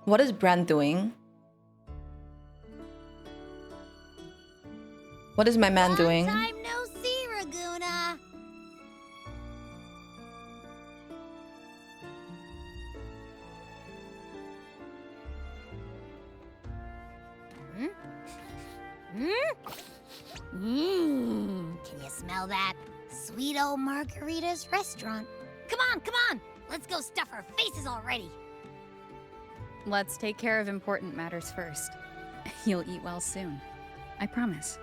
What is Brand doing? What is my man doing? Long time no see, Ragunna. Can you smell that? Sweet old Margarita's restaurant. Come on. Let's go stuff our faces already. Let's take care of important matters first. You'll eat well soon. I promise.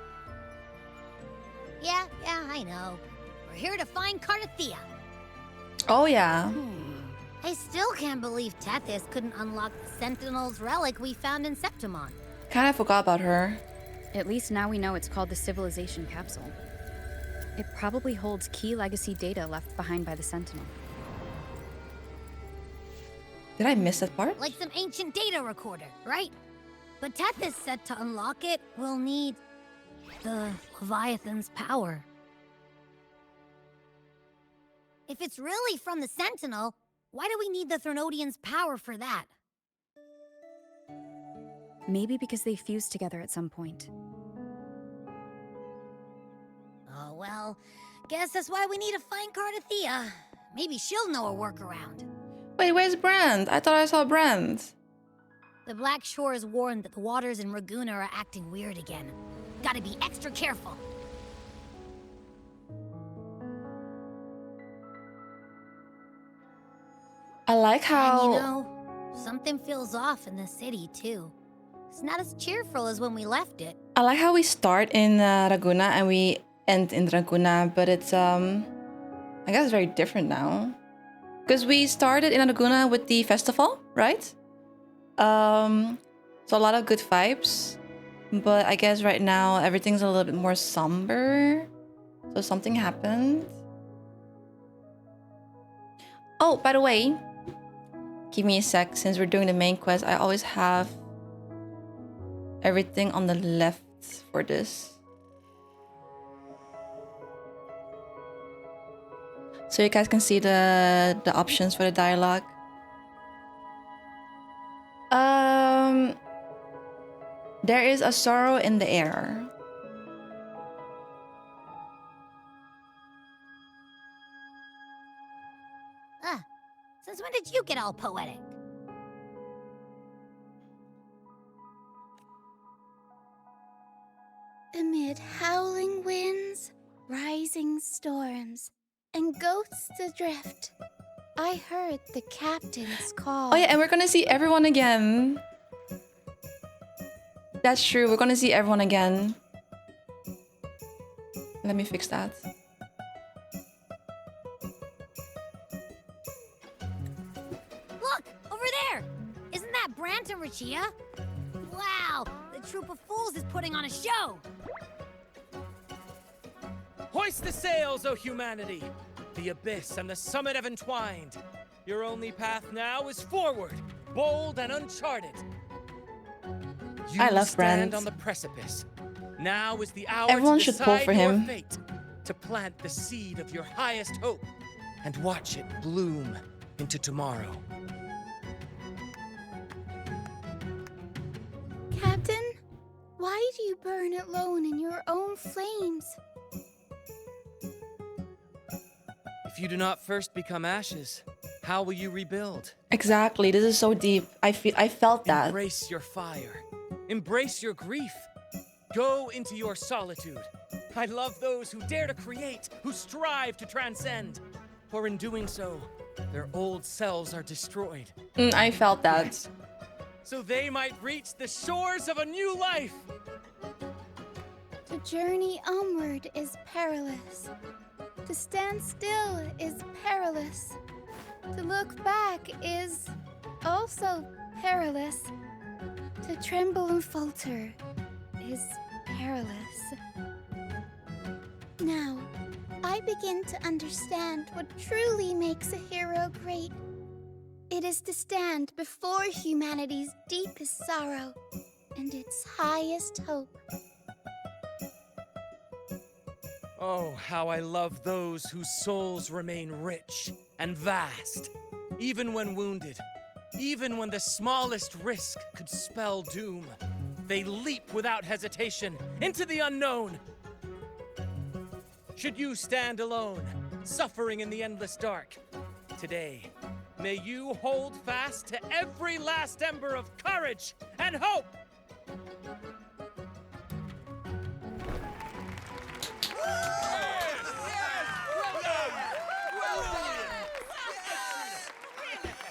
Yeah, I know. We're here to find Cartethyia. Oh yeah. I still can't believe Tethys couldn't unlock the Sentinel's relic we found in Septimon. Kinda forgot about her. At least now we know it's called the Civilization Capsule. It probably holds key legacy data left behind by the Sentinel. Did I miss that part? Like some ancient data recorder, right? But Tethys said to unlock it, we'll need the Leviathan's power. If it's really from the Sentinel, why do we need the Threnodian's power for that? Maybe because they fused together at some point. Oh well, guess that's why we need to find Cartethyia. Maybe she'll know a workaround. Wait, where's Brand? I thought I saw Brand. The Black Shore is warned that the waters in Ragunna are acting weird again. Gotta be extra careful. I like how... And you know, something feels off in the city too. It's not as cheerful as when we left it. I like how we start in Ragunna and we end in Ragunna, but it's I guess very different now. Because we started in Ragunna with the festival, right? So a lot of good vibes. But I guess right now everything's a little bit more somber. So something happened. Oh, by the way, give me a sec. Since we're doing the main quest, I always have everything on the left for this. So you guys can see the options for the dialogue. There is a sorrow in the air. Since when did you get all poetic? Amid howling winds, rising storms, and ghosts adrift, I heard the captain's call. Oh yeah, and we're gonna see everyone again. That's true, we're gonna see everyone again. Let me fix that. Look, over there! Isn't that Brant and Rachia? Wow, the troop of fools is putting on a show! Hoist the sails, O humanity! The abyss and the summit have entwined. Your only path now is forward, bold and uncharted. You I love stand Brand. on the precipice. Now is the hour Everyone to should pull decide for your him. fate, to plant the seed of your highest hope, and watch it bloom into tomorrow. Captain, why do you burn alone in your own flames? If you do not first become ashes, how will you rebuild? Exactly, this is so deep. I felt that. Embrace your fire. Embrace your grief. Go into your solitude. I love those who dare to create, who strive to transcend. For in doing so, their old selves are destroyed. I felt that. Yes. So they might reach the shores of a new life. To journey onward is perilous. To stand still is perilous. To look back is also perilous. To tremble and falter is perilous. Now, I begin to understand what truly makes a hero great. It is to stand before humanity's deepest sorrow and its highest hope. Oh, how I love those whose souls remain rich and vast, even when wounded. Even when the smallest risk could spell doom, they leap without hesitation into the unknown. Should you stand alone, suffering in the endless dark, today, may you hold fast to every last ember of courage and hope!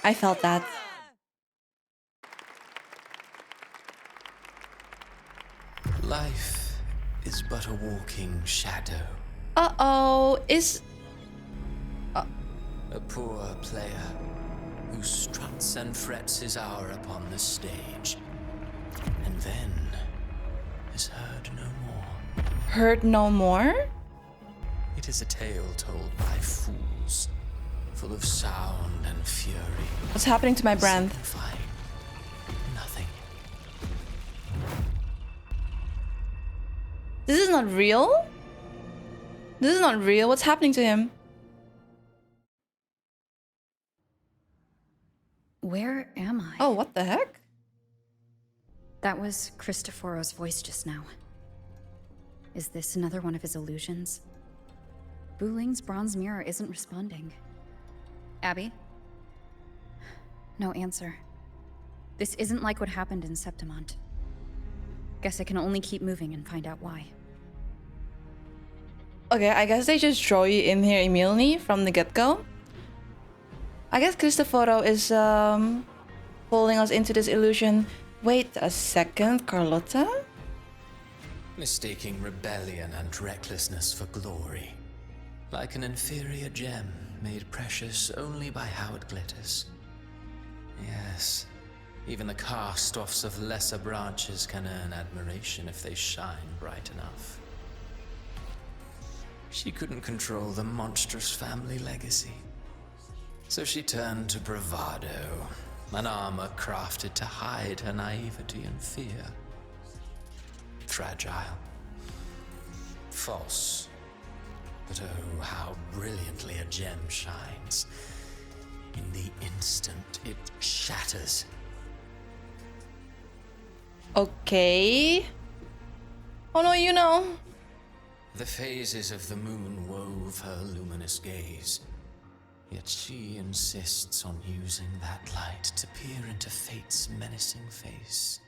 I felt that. Life is but a walking shadow. Uh-oh, is... A poor player who struts and frets his hour upon the stage, and then is heard no more. Heard no more? It is a tale told by fools, full of sound and fury. What's happening to my brand? Signifying nothing. This is not real? This is not real. What's happening to him? Where am I? Oh, what the heck? That was Cristoforo's voice just now. Is this another one of his illusions? Buling's bronze mirror isn't responding. Abby? No answer. This isn't like what happened in Septimont. Guess I can only keep moving and find out why. Okay, I guess they just throw you in here immediately from the get-go. I guess Cristoforo is pulling us into this illusion. Wait a second, Carlotta? Mistaking rebellion and recklessness for glory. Like an inferior gem made precious only by how it glitters. Yes, even the cast-offs of lesser branches can earn admiration if they shine bright enough. She couldn't control the monstrous family legacy. So she turned to bravado, an armor crafted to hide her naivety and fear. Fragile. False. But oh, how brilliantly a gem shines. In the instant it shatters. Okay. Oh no, you know. The phases of the moon wove her luminous gaze. Yet she insists on using that light to peer into fate's menacing face.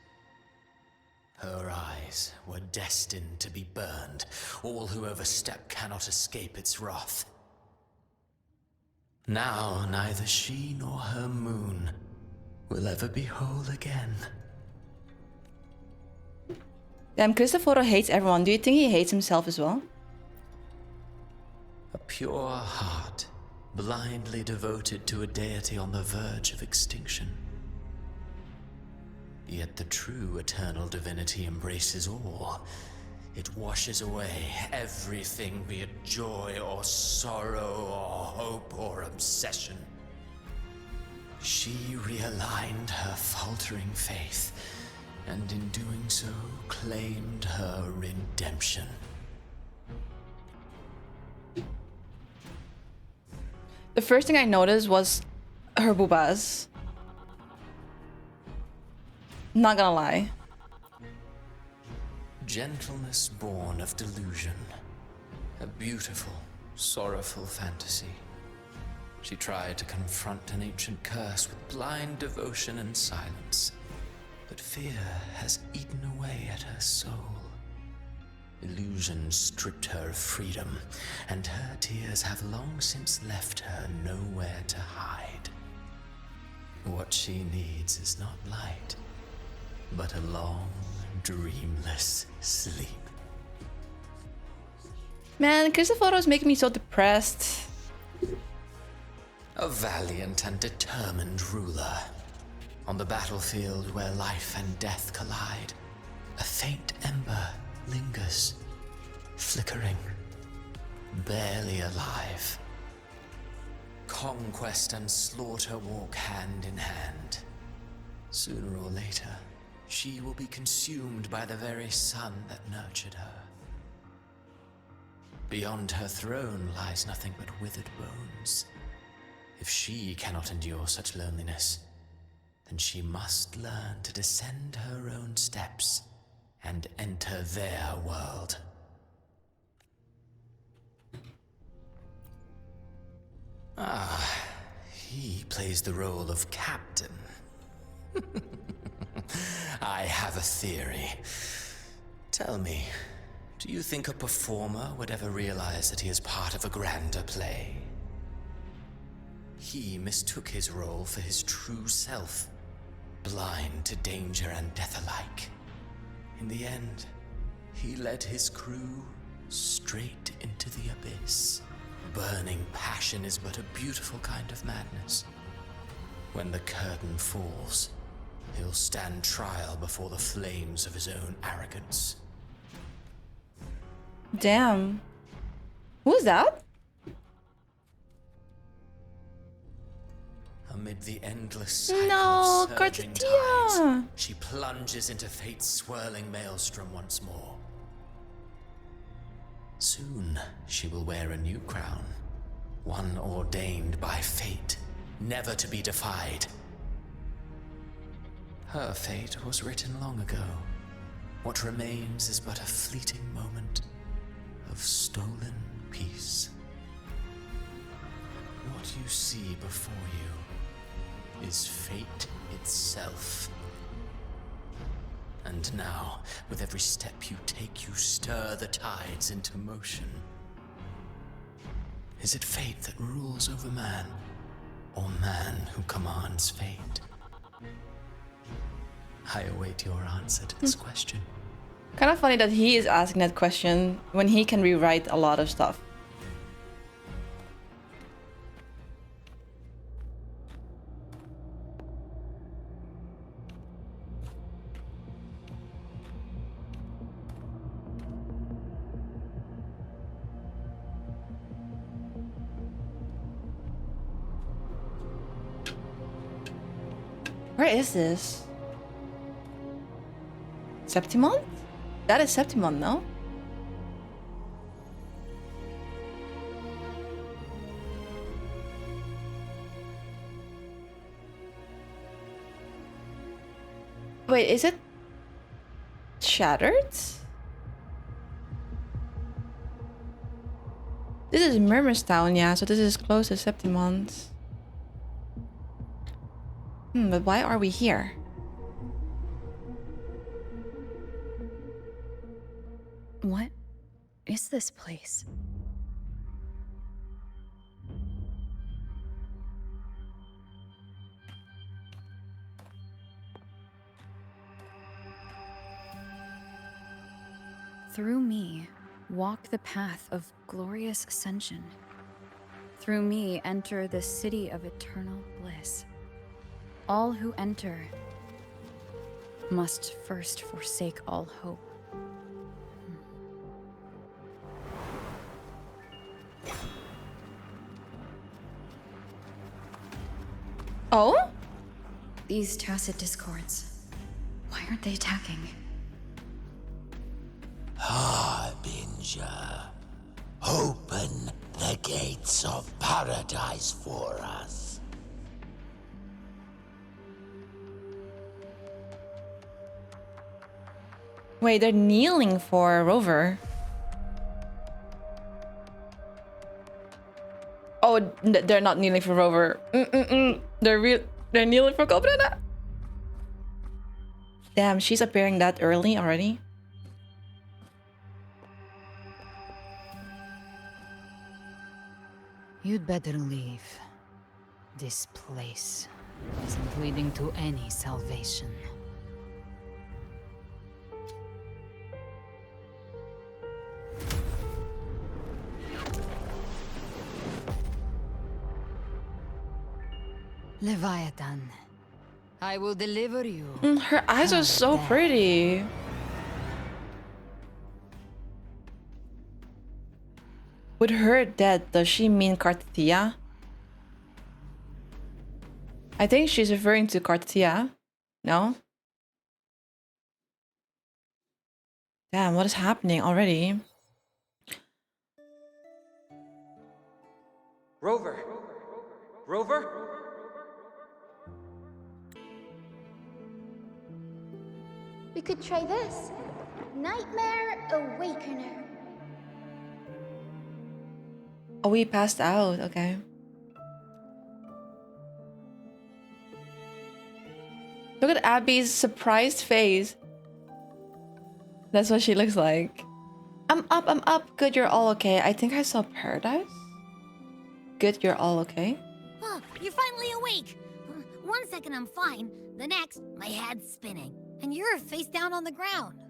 Her eyes were destined to be burned. All who overstep cannot escape its wrath. Now neither she nor her moon will ever be whole again. Damn, Cristoforo hates everyone. Do you think he hates himself as well? A pure heart, blindly devoted to a deity on the verge of extinction. Yet the true eternal divinity embraces all. It washes away everything, be it joy or sorrow or hope or obsession. She realigned her faltering faith, and in doing so, claimed her redemption. The first thing I noticed was her boobas. Not gonna lie. Gentleness born of delusion. A beautiful, sorrowful fantasy. She tried to confront an ancient curse with blind devotion and silence. But fear has eaten away at her soul. Illusion stripped her of freedom, and her tears have long since left her nowhere to hide. What she needs is not light, but a long, dreamless sleep. Man, Cristoforo is making me so depressed. A valiant and determined ruler. On the battlefield where life and death collide, a faint ember lingers, flickering, barely alive. Conquest and slaughter walk hand in hand. Sooner or later, she will be consumed by the very sun that nurtured her. Beyond her throne lies nothing but withered bones. If she cannot endure such loneliness, and she must learn to descend her own steps and enter their world. Ah, he plays the role of captain. I have a theory. Tell me, do you think a performer would ever realize that he is part of a grander play? He mistook his role for his true self, blind to danger and death alike. In the end, he led his crew straight into the abyss. Burning passion is but a beautiful kind of madness. When the curtain falls, he'll stand trial before the flames of his own arrogance. Damn. Who's that? Amid the endless cycle No, of surging Cartethyia. tides, she plunges into fate's swirling maelstrom once more. Soon, she will wear a new crown, one ordained by fate, never to be defied. Her fate was written long ago. What remains is but a fleeting moment of stolen peace. What you see before you is fate itself. And now, with every step you take, you stir the tides into motion. Is it fate that rules over man, or man who commands fate? I await your answer to this question. Kind of funny that he is asking that question when he can rewrite a lot of stuff. Where is this? Septimon? That is Septimon, no? Wait, is it shattered? This is Murmurstown, yeah, so this is close to Septimon's. But why are we here? What is this place? Through me, walk the path of glorious ascension. Through me, enter the city of eternal bliss. All who enter must first forsake all hope. Oh? These tacit discords, why aren't they attacking? Harbinger, open the gates of paradise for us. Wait, they're kneeling for Rover. Oh, they're not kneeling for Rover. They're kneeling for Cobrana. Damn, she's appearing that early already. You'd better leave. This place isn't leading to any salvation. Leviathan, I will deliver you. Her eyes are so pretty. With her dead, does she mean Cartethyia? I think she's referring to Cartethyia. No? Damn, what is happening already? Rover! Rover? We could try this. Nightmare Awakener. Oh, we passed out. Okay. Look at Abby's surprised face. That's what she looks like. I'm up. Good, you're all okay. I think I saw Paradise. Good, you're all okay. Oh, you're finally awake. 1 second I'm fine. The next, my head's spinning. And you're face down on the ground.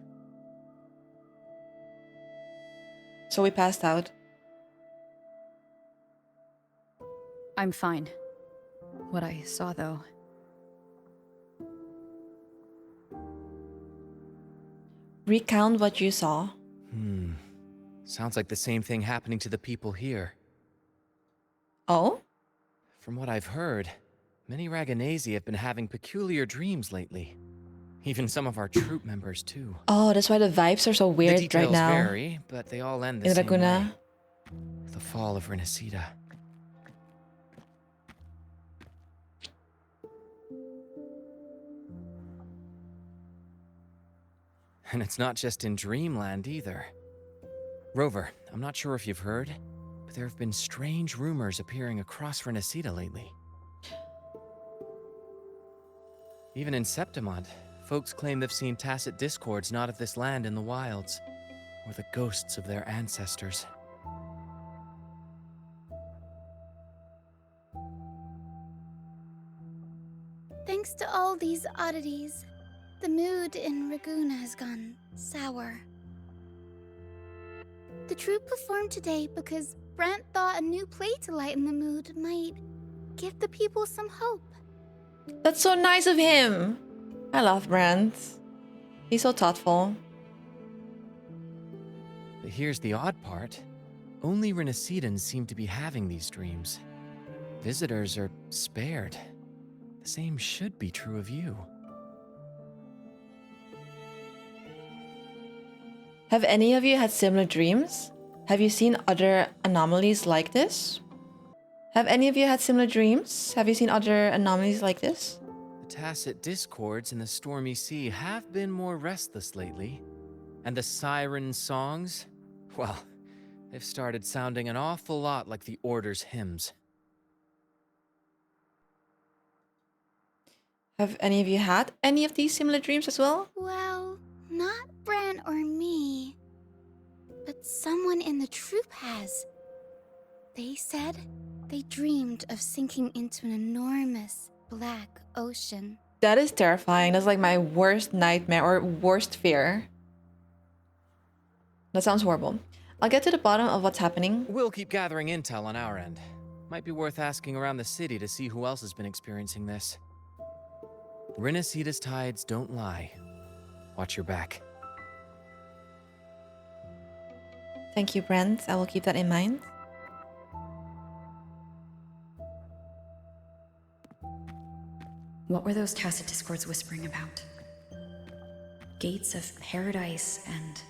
So we passed out. I'm fine. What I saw, though. Recount what you saw. Sounds like the same thing happening to the people here. Oh? From what I've heard, many Ragunnazi have been having peculiar dreams lately. Even some of our troop members, too. Oh, that's why the vibes are so weird the details right now. vary, but they all end the In same Ragunna. way. The fall of Renacida. And it's not just in Dreamland either. Rover, I'm not sure if you've heard, but there have been strange rumors appearing across Renacida lately. Even in Septimont, folks claim they've seen tacit discords not of this land in the wilds, or the ghosts of their ancestors. Thanks to all these oddities, the mood in Ragunna has gone sour. The troupe performed today because Brant thought a new play to lighten the mood might give the people some hope. That's so nice of him. I love Brent. He's so thoughtful. But here's the odd part. Only Renacidans seem to be having these dreams. Visitors are spared. The same should be true of you. Have any of you had similar dreams? Have you seen other anomalies like this? Have any of you had similar dreams? Have you seen other anomalies like this? The tacit discords in the stormy sea have been more restless lately. And the siren songs? Well, they've started sounding an awful lot like the Order's hymns. Have any of you had any of these similar dreams as well? Well, not Bran or me, but someone in the troupe has. They said they dreamed of sinking into an enormous black ocean. That is terrifying. That's like my worst nightmare or worst fear. That sounds horrible. I'll get to the bottom of what's happening. We'll keep gathering intel on our end. Might be worth asking around the city to see who else has been experiencing this. Renacida's tides don't lie. Watch your back. Thank you, Brent. I will keep that in mind. What were those tacit discords whispering about? Gates of paradise and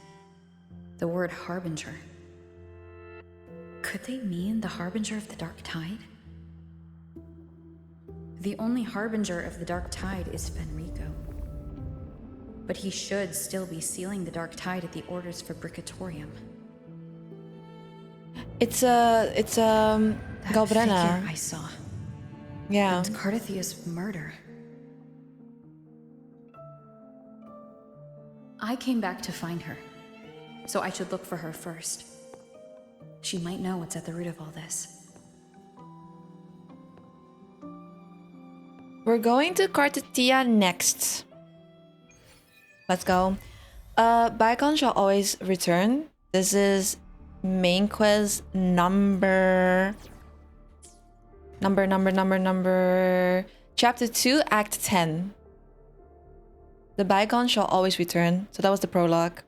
the word harbinger. Could they mean the harbinger of the dark tide? The only harbinger of the dark tide is Fenrico. But he should still be sealing the dark tide at the orders for Bricatorium. It's That Galbrena. figure I saw. Yeah. And Cartethia's murder. I came back to find her, so I should look for her first. She might know what's at the root of all this. We're going to Cartethyia next. Let's go. Bygone shall always return. This is main quest number. Chapter 2, Act 10. The Bygone shall always return. So that was the prologue.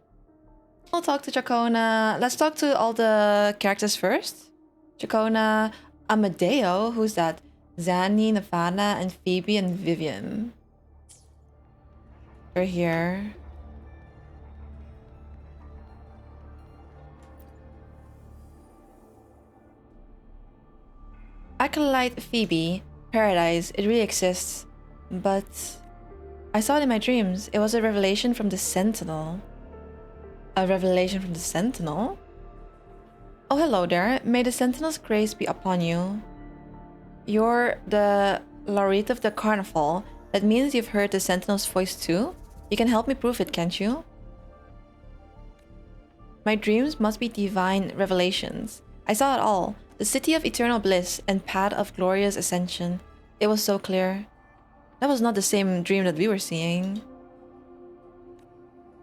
We'll talk to Chacona. Let's talk to all the characters first. Chacona, Amadeo, who's that? Zanny, Navana, and Phoebe and Vivian. They're here. Acolyte Phoebe, Paradise, it really exists, but I saw it in my dreams. It was a revelation from the Sentinel. A revelation from the Sentinel? Oh, hello there. May the Sentinel's grace be upon you. You're the laureate of the carnival. That means you've heard the Sentinel's voice too? You can help me prove it, can't you? My dreams must be divine revelations. I saw it all. The city of eternal bliss and path of glorious ascension. It was so clear. That was not the same dream that we were seeing.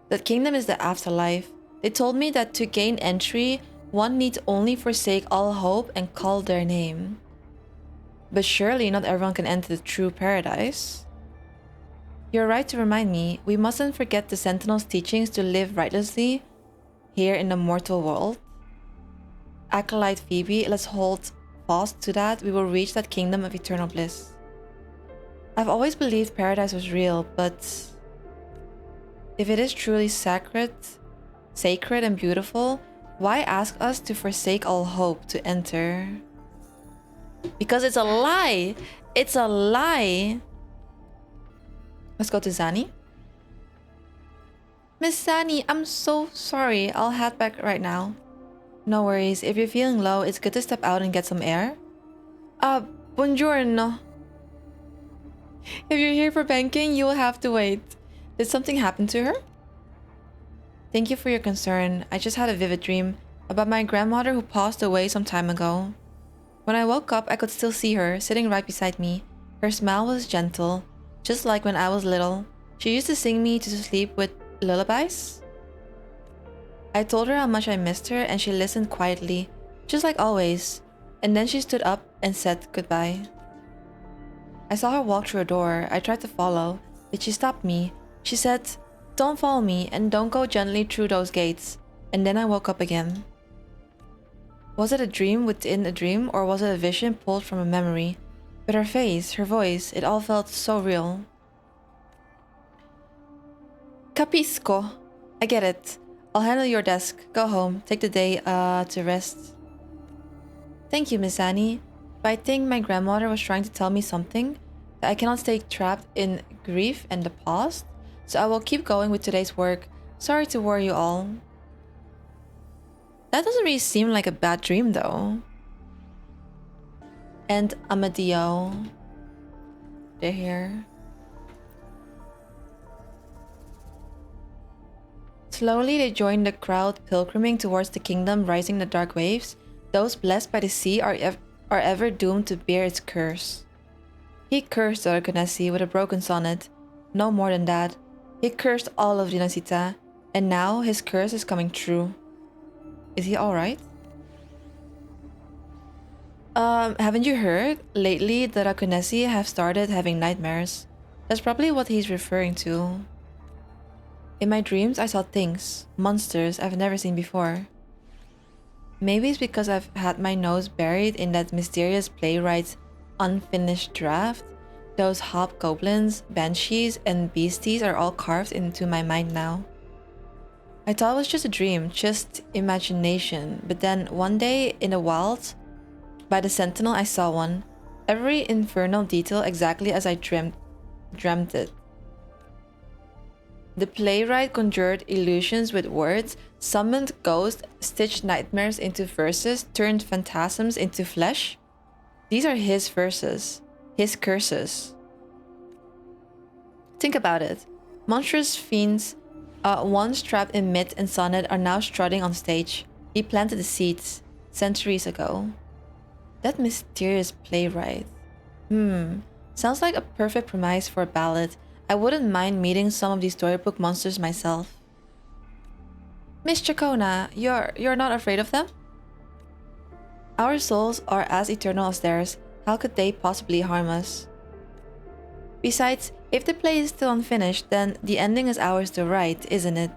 That kingdom is the afterlife. They told me that to gain entry, one needs only forsake all hope and call their name. But surely not everyone can enter the true paradise. You're right to remind me, we mustn't forget the Sentinel's teachings to live righteously here in the mortal world. Acolyte Phoebe, let's hold fast to that. We will reach that kingdom of eternal bliss. I've always believed paradise was real, but if it is truly sacred and beautiful, why ask us to forsake all hope to enter? Because it's a lie! It's a lie! Let's go to Zani. Miss Zani, I'm so sorry. I'll head back right now. No worries. If you're feeling low, it's good to step out and get some air. Buongiorno. If you're here for banking, you will have to wait. Did something happen to her? Thank you for your concern. I just had a vivid dream about my grandmother who passed away some time ago. When I woke up, I could still see her, sitting right beside me. Her smile was gentle, just like when I was little. She used to sing me to sleep with lullabies. I told her how much I missed her and she listened quietly, just like always. And then she stood up and said goodbye. I saw her walk through a door. I tried to follow, but she stopped me. She said, "Don't follow me and don't go gently through those gates." And then I woke up again. Was it a dream within a dream, or was it a vision pulled from a memory? But her face, her voice, it all felt so real. Capisco. I get it. I'll handle your desk. Go home. Take the day to rest. Thank you, Miss Annie. But I think my grandmother was trying to tell me something, that I cannot stay trapped in grief and the past. So I will keep going with today's work. Sorry to worry you all. That doesn't really seem like a bad dream though. And Amadio. They're here. Slowly they join the crowd pilgriming towards the kingdom rising the dark waves. Those blessed by the sea are ever doomed to bear its curse. He cursed the Ragunna with a broken sonnet. No more than that. He cursed all of Dinasita, and now his curse is coming true. Is he alright? Haven't you heard? Lately, the Ragunna have started having nightmares. That's probably what he's referring to. In my dreams, I saw things, monsters I've never seen before. Maybe it's because I've had my nose buried in that mysterious playwright's unfinished draft. Those hobgoblins, banshees, and beasties are all carved into my mind now. I thought it was just a dream, just imagination, but then one day in the wild, by the Sentinel, I saw one. Every infernal detail exactly as I dreamt it. The playwright conjured illusions with words, summoned ghosts, stitched nightmares into verses, turned phantasms into flesh. These are his verses, his curses. Think about it. Monstrous fiends, once trapped in myth and sonnet, are now strutting on stage. He planted the seeds centuries ago. That mysterious playwright. Sounds like a perfect premise for a ballad. I wouldn't mind meeting some of these storybook monsters myself. Miss Chacona, you're not afraid of them? Our souls are as eternal as theirs. How could they possibly harm us? Besides, if the play is still unfinished, then the ending is ours to write, isn't it?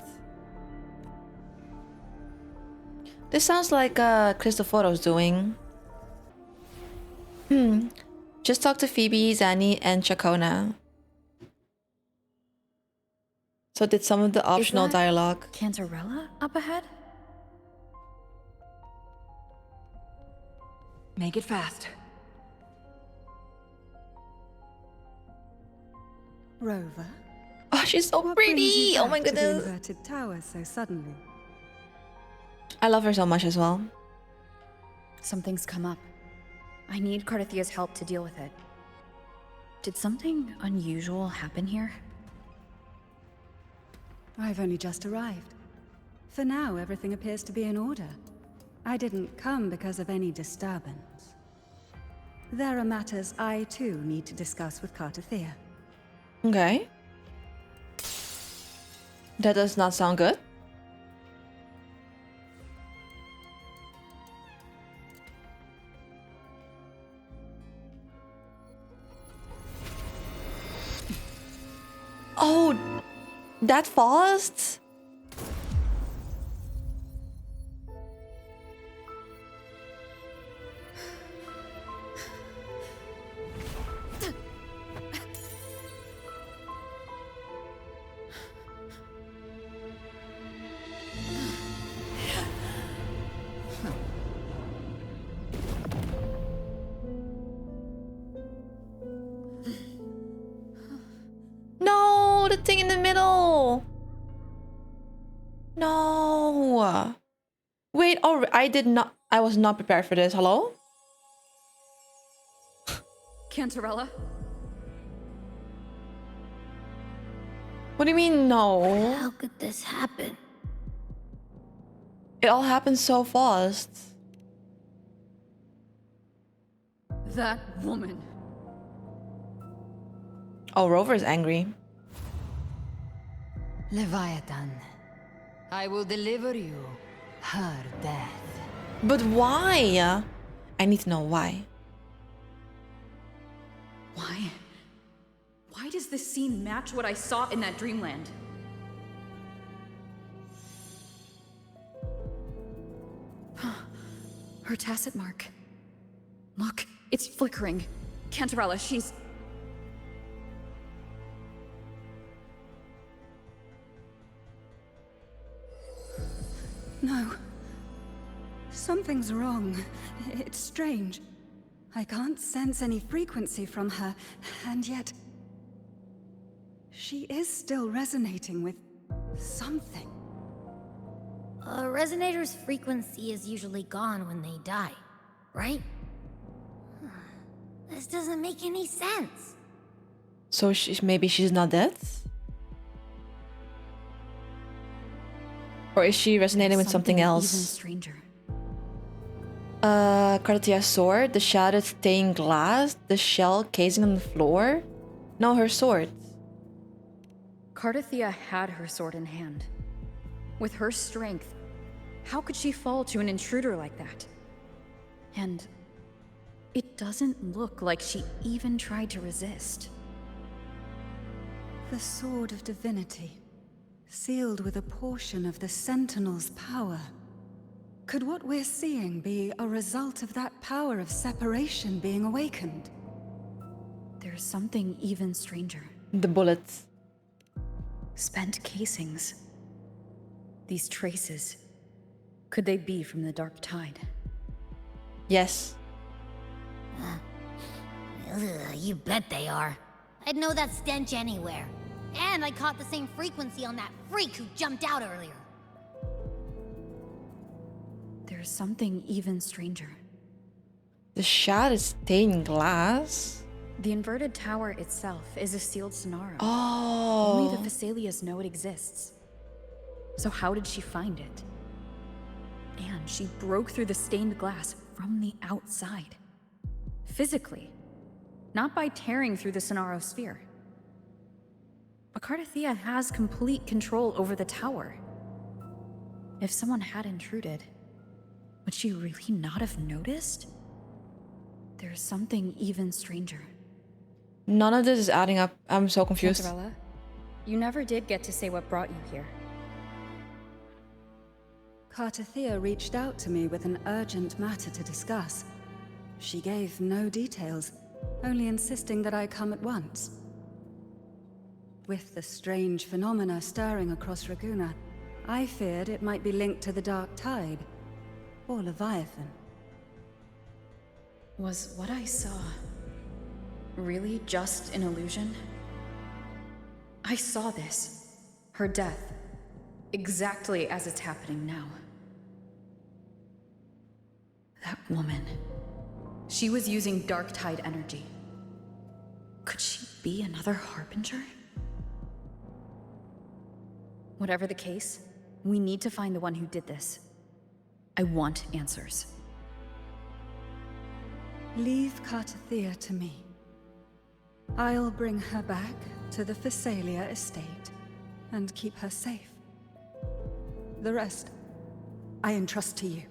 This sounds like Cristoforo's doing. Just talk to Phoebe, Zani, and Chacona. So did some of the optional dialogue. Cantarella up ahead? Make it fast. Rover, she's so What brings pretty. you Oh my back to the goodness. inverted tower so suddenly? I love her so much as well. Something's come up. I need Cartethia's help to deal with it. Did something unusual happen here? I've only just arrived. For now, everything appears to be in order. I didn't come because of any disturbance. There are matters I, too, need to discuss with Cartethyia. Okay. That does not sound good. Oh, that fast? No, the thing in the middle. No. Wait, oh, I was not prepared for this. Hello? Cantarella? What do you mean, no? How could this happen? It all happened so fast. That woman. Oh, Rover is angry. Leviathan, I will deliver you her death. But why? I need to know why. Why? Why does this scene match what I saw in that dreamland? Her tacit mark. Look, it's flickering. Cantarella, she's... No. Something's wrong. It's strange. I can't sense any frequency from her, and yet... she is still resonating with something. A resonator's frequency is usually gone when they die, right? This doesn't make any sense. So maybe she's not dead? Or is she resonating with something else? Even stranger. Cartethia's sword, the shattered stained glass, the shell casing on the floor. No, her sword. Cartethyia had her sword in hand. With her strength, how could she fall to an intruder like that? And it doesn't look like she even tried to resist. The Sword of Divinity, sealed with a portion of the Sentinel's power. Could what we're seeing be a result of that power of separation being awakened? There's something even stranger. The bullets. Spent casings. These traces. Could they be from the Dark Tide? Yes. You bet they are. I'd know that stench anywhere. And I caught the same frequency on that freak who jumped out earlier. There's something even stranger. The shattered stained glass? The inverted tower itself is a sealed sonaro. Oh. Only the Phasalias know it exists. So how did she find it? And she broke through the stained glass from the outside. Physically. Not by tearing through the sonaro sphere. But Cartethyia has complete control over the tower. If someone had intruded, would she really not have noticed? There's something even stranger. None of this is adding up. I'm so confused. Cantarella, you never did get to say what brought you here. Cartethyia reached out to me with an urgent matter to discuss. She gave no details, only insisting that I come at once. With the strange phenomena stirring across Ragunna, I feared it might be linked to the Dark Tide, or Leviathan. Was what I saw really just an illusion? I saw this. Her death. Exactly as it's happening now. That woman. She was using dark tide energy. Could she be another harbinger? Whatever the case, we need to find the one who did this. I want answers. Leave Cartethyia to me. I'll bring her back to the Phasalia estate and keep her safe. The rest, I entrust to you.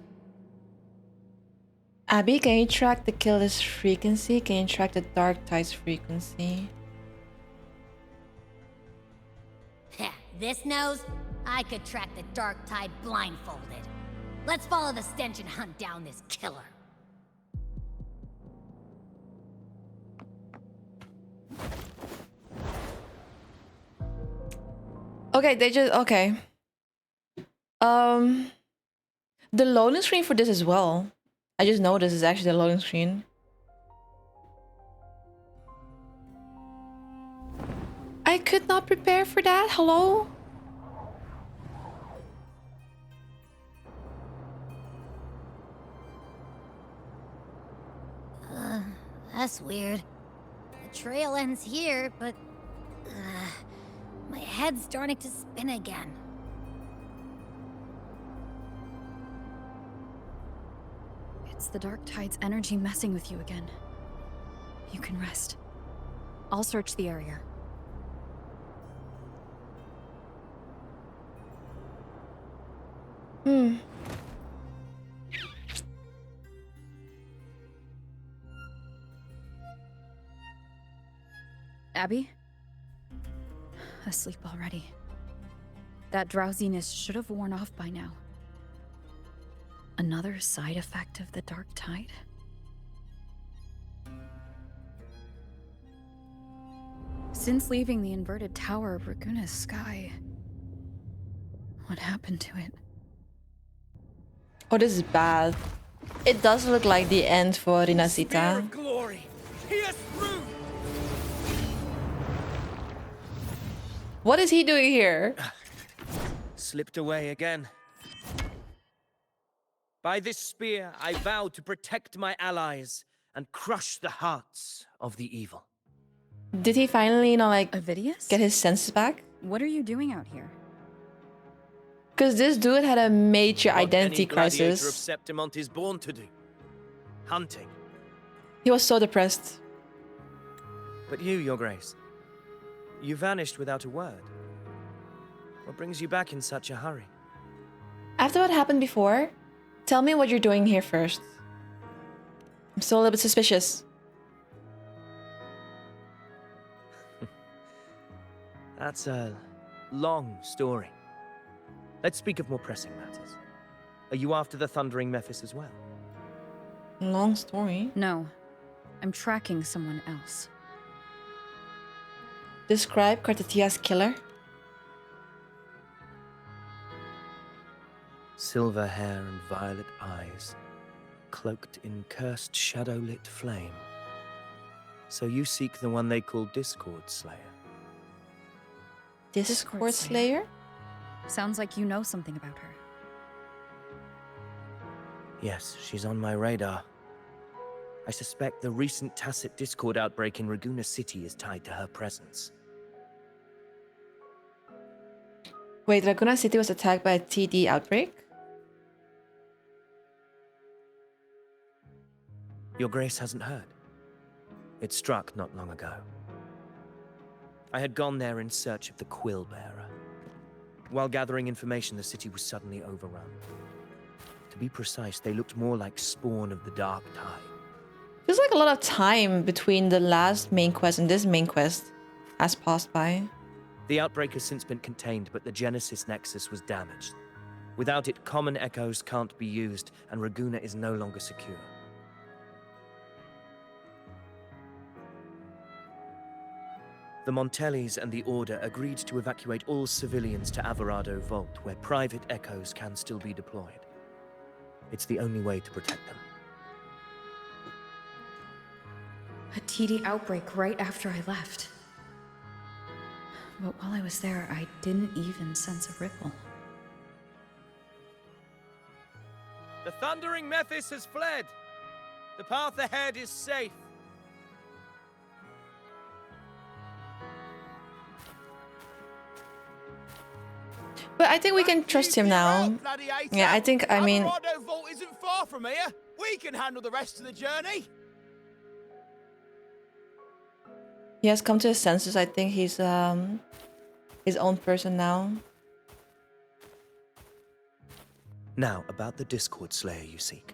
Abby, can you track the killer's frequency? Can you track the dark tide's frequency? This nose? I could track the dark tide blindfolded. Let's follow the stench and hunt down this killer. Okay, okay. The loading screen for this as well. I just noticed is actually the loading screen. I could not prepare for that. Hello? That's weird. The trail ends here, but... my head's starting to spin again. It's the dark tide's energy messing with you again. You can rest. I'll search the area. Abby? Asleep already. That drowsiness should have worn off by now. Another side effect of the dark tide? Since leaving the inverted tower of Ragunna's sky, what happened to it? Oh, this is bad. It does look like the end for Spear Rinasita. of glory, pierce through. What is he doing here? Slipped away again. By this spear, I vow to protect my allies and crush the hearts of the evil. Did he finally, you know, like, Avidius? get his senses back? What are you doing out here? Because this dude had a major What identity any gladiator of crisis. Septimont is born to do. Hunting. He was so depressed. But you, Your Grace, you vanished without a word. What brings you back in such a hurry? After what happened before, tell me what you're doing here first. I'm still a little bit suspicious. That's a long story. Let's speak of more pressing matters. Are you after the Thundering Mephis as well? Long story. No. I'm tracking someone else. Describe Cartethia's killer. Silver hair and violet eyes, cloaked in cursed shadow-lit flame. So you seek the one they call Discord Slayer. Discord Slayer? Sounds like you know something about her. Yes, she's on my radar. I suspect the recent tacit Discord outbreak in Ragunna City is tied to her presence. Wait, Ragunna City was attacked by a TD outbreak? Your Grace hasn't heard. It struck not long ago. I had gone there in search of the Quill Bearer. While gathering information, the city was suddenly overrun. To be precise, they looked more like spawn of the Dark Tide. There's like a lot of time between the last main quest and this main quest has passed by. The outbreak has since been contained, but the Genesis Nexus was damaged. Without it, common echoes can't be used, and Ragunna is no longer secure. The Montellis and the Order agreed to evacuate all civilians to Averado Vault, where private echoes can still be deployed. It's the only way to protect them. A TD outbreak right after I left. But while I was there, I didn't even sense a ripple. The thundering Mephis has fled. The path ahead is safe. But I think we can trust him now. Yeah, I mean... Alvarado Vault isn't far from here. We can handle the rest of the journey. He has come to his senses. I think he's his own person now. Now, about the Discord Slayer you seek.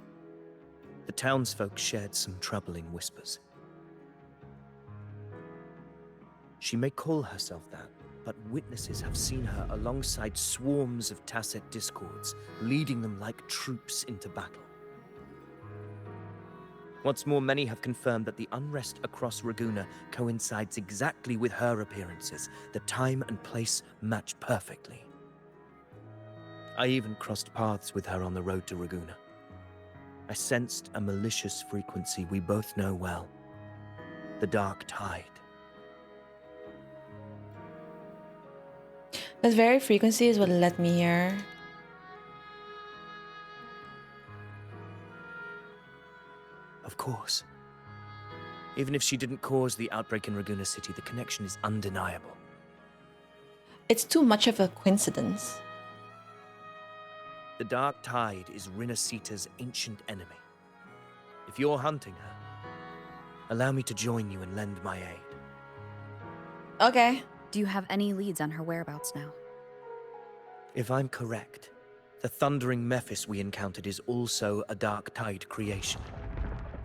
The townsfolk shared some troubling whispers. She may call herself that, but witnesses have seen her alongside swarms of Tacet Discords, leading them like troops into battle. What's more, many have confirmed that the unrest across Ragunna coincides exactly with her appearances. The time and place match perfectly. I even crossed paths with her on the road to Ragunna. I sensed a malicious frequency we both know well. The Dark Tide. That very frequency is what led me here. Of course. Even if she didn't cause the outbreak in Ragunna City, the connection is undeniable. It's too much of a coincidence. The Dark Tide is Rinasita's ancient enemy. If you're hunting her, allow me to join you and lend my aid. Okay. Do you have any leads on her whereabouts now? If I'm correct, the thundering Mephis we encountered is also a Dark Tide creation.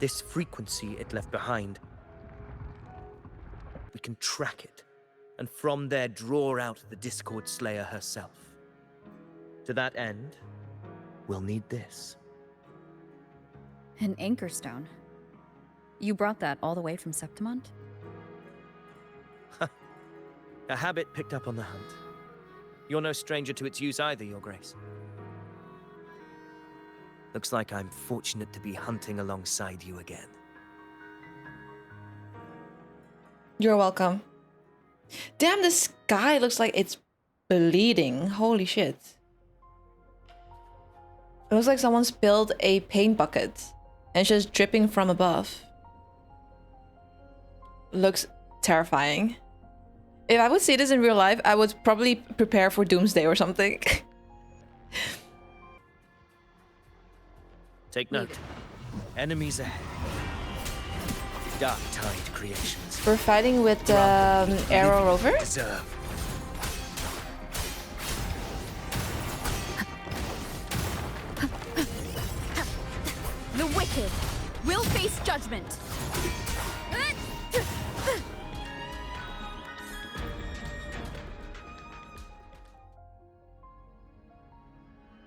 This frequency it left behind, we can track it, and from there draw out the Discord Slayer herself. To that end, we'll need this. An anchor stone. You brought that all the way from Septimont? A habit picked up on the hunt. You're no stranger to its use either, Your Grace. Looks like I'm fortunate to be hunting alongside you again. You're welcome. Damn, the sky looks like it's bleeding. Holy shit. It looks like someone spilled a paint bucket and it's just dripping from above. Looks terrifying. If I would see this in real life, I would probably prepare for doomsday or something. Take note. Enemies ahead. Dark Tide creations. We're fighting with ROVER? Deserve. The wicked will face judgment.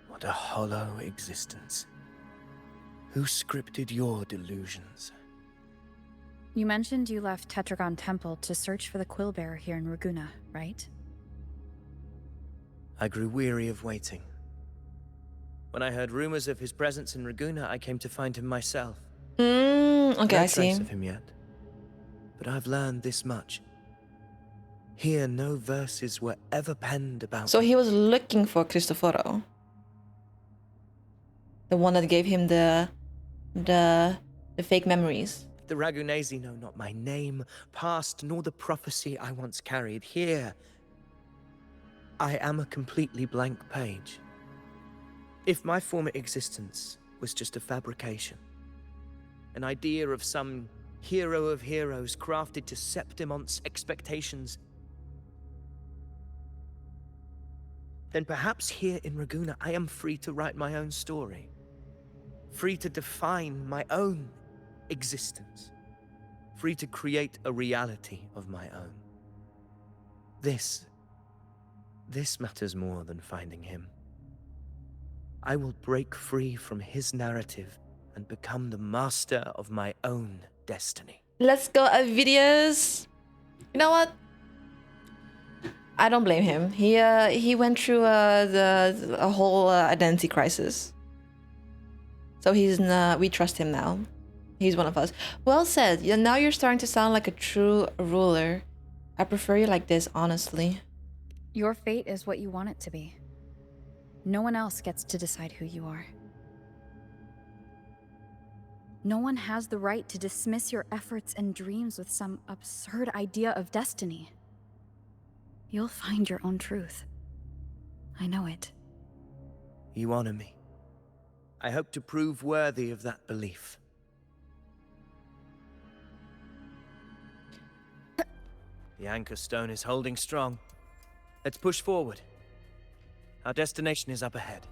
What a hollow existence. Who scripted your delusions? You mentioned you left Tetragon Temple to search for the Quillbearer here in Ragunna, right? I grew weary of waiting. When I heard rumors of his presence in Ragunna, I came to find him myself. Okay, No I see. trace of him yet, but I've learned this much. Here, no verses were ever penned about. So he was looking for Cristoforo. The one that gave him the fake memories. The Ragunesi know not my name, past, nor the prophecy I once carried. Here, I am a completely blank page. If my former existence was just a fabrication, an idea of some hero of heroes crafted to Septimont's expectations, then perhaps here in Ragunna I am free to write my own story. Free to define my own existence. Free to create a reality of my own. This matters more than finding him. I will break free from his narrative and become the master of my own destiny. Let's go, Avidius. You know what? I don't blame him. He went through a whole identity crisis. So we trust him now. He's one of us. Well said. Yeah, now you're starting to sound like a true ruler. I prefer you like this, honestly. Your fate is what you want it to be. No one else gets to decide who you are. No one has the right to dismiss your efforts and dreams with some absurd idea of destiny. You'll find your own truth. I know it. You honor me. I hope to prove worthy of that belief. The anchor stone is holding strong. Let's push forward. Our destination is up ahead.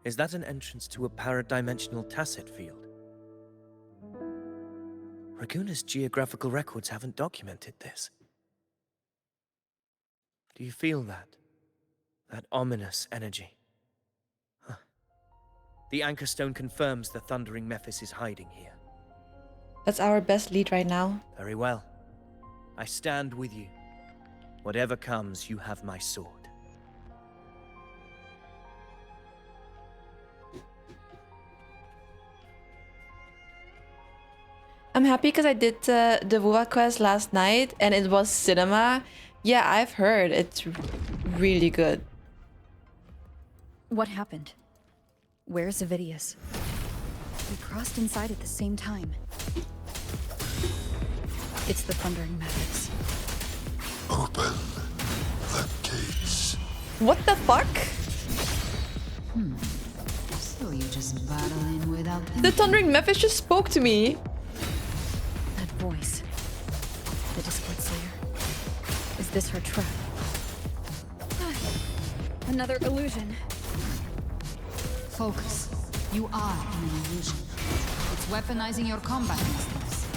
Is that an entrance to a paradimensional tacit field? Ragunna's geographical records haven't documented this. Do you feel that? That ominous energy? Huh. The anchor stone confirms the thundering Mephis is hiding here. That's our best lead right now. Very well. I stand with you. Whatever comes, you have my sword. I'm happy because I did the wuwa quest last night and it was cinema. Yeah, I've heard it's really good. What happened? Where's Avidius? We crossed inside at the same time. It's the Thundering Mephis. Open the gates. What the fuck? So you just battle in without The Thundering Mephis just spoke to me. That voice. The Discord Slayer. Is this her trap? Another illusion. Focus. You are in an illusion. It's weaponizing your combat instincts.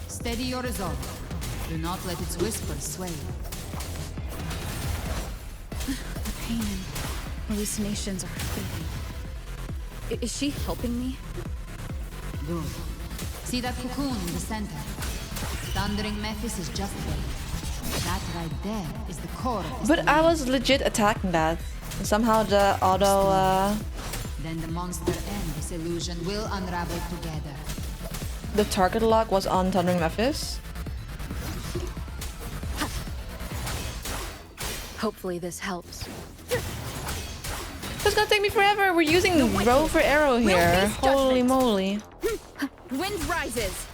Steady your resolve. Do not let its whispers sway you. The pain and hallucinations are fading. Is she helping me? Good. See that cocoon in the center? Thundering Mephis is just there. That right there is the core of this But I was legit attacking that. Somehow the auto, Then the monster and this illusion will unravel together. the target lock was on Thundering Mephis. Hopefully this helps. It's gonna take me forever. We're using ROVER arrow here. Holy moly. Wind rises.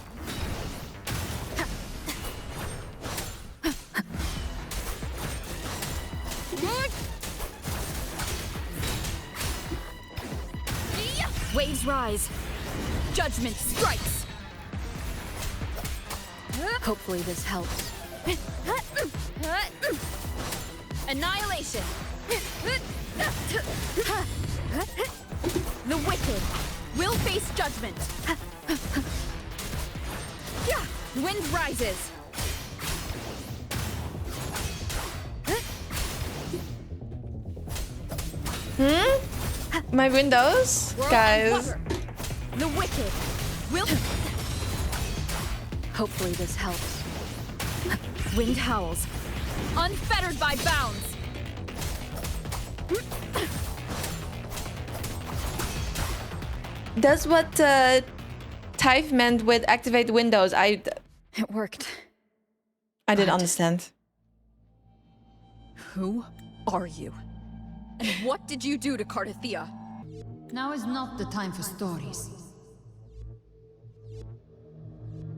Waves rise. Judgment strikes. Hopefully this helps. Annihilation. The wicked will face judgment. Wind rises. My windows? Guys. The wicked will... Hopefully this helps. Wind howls. Unfettered by bounds. That's what Typh meant with activate windows. It worked. I didn't understand. Who are you? And what did you do to Cartethyia? Now is not the time for stories.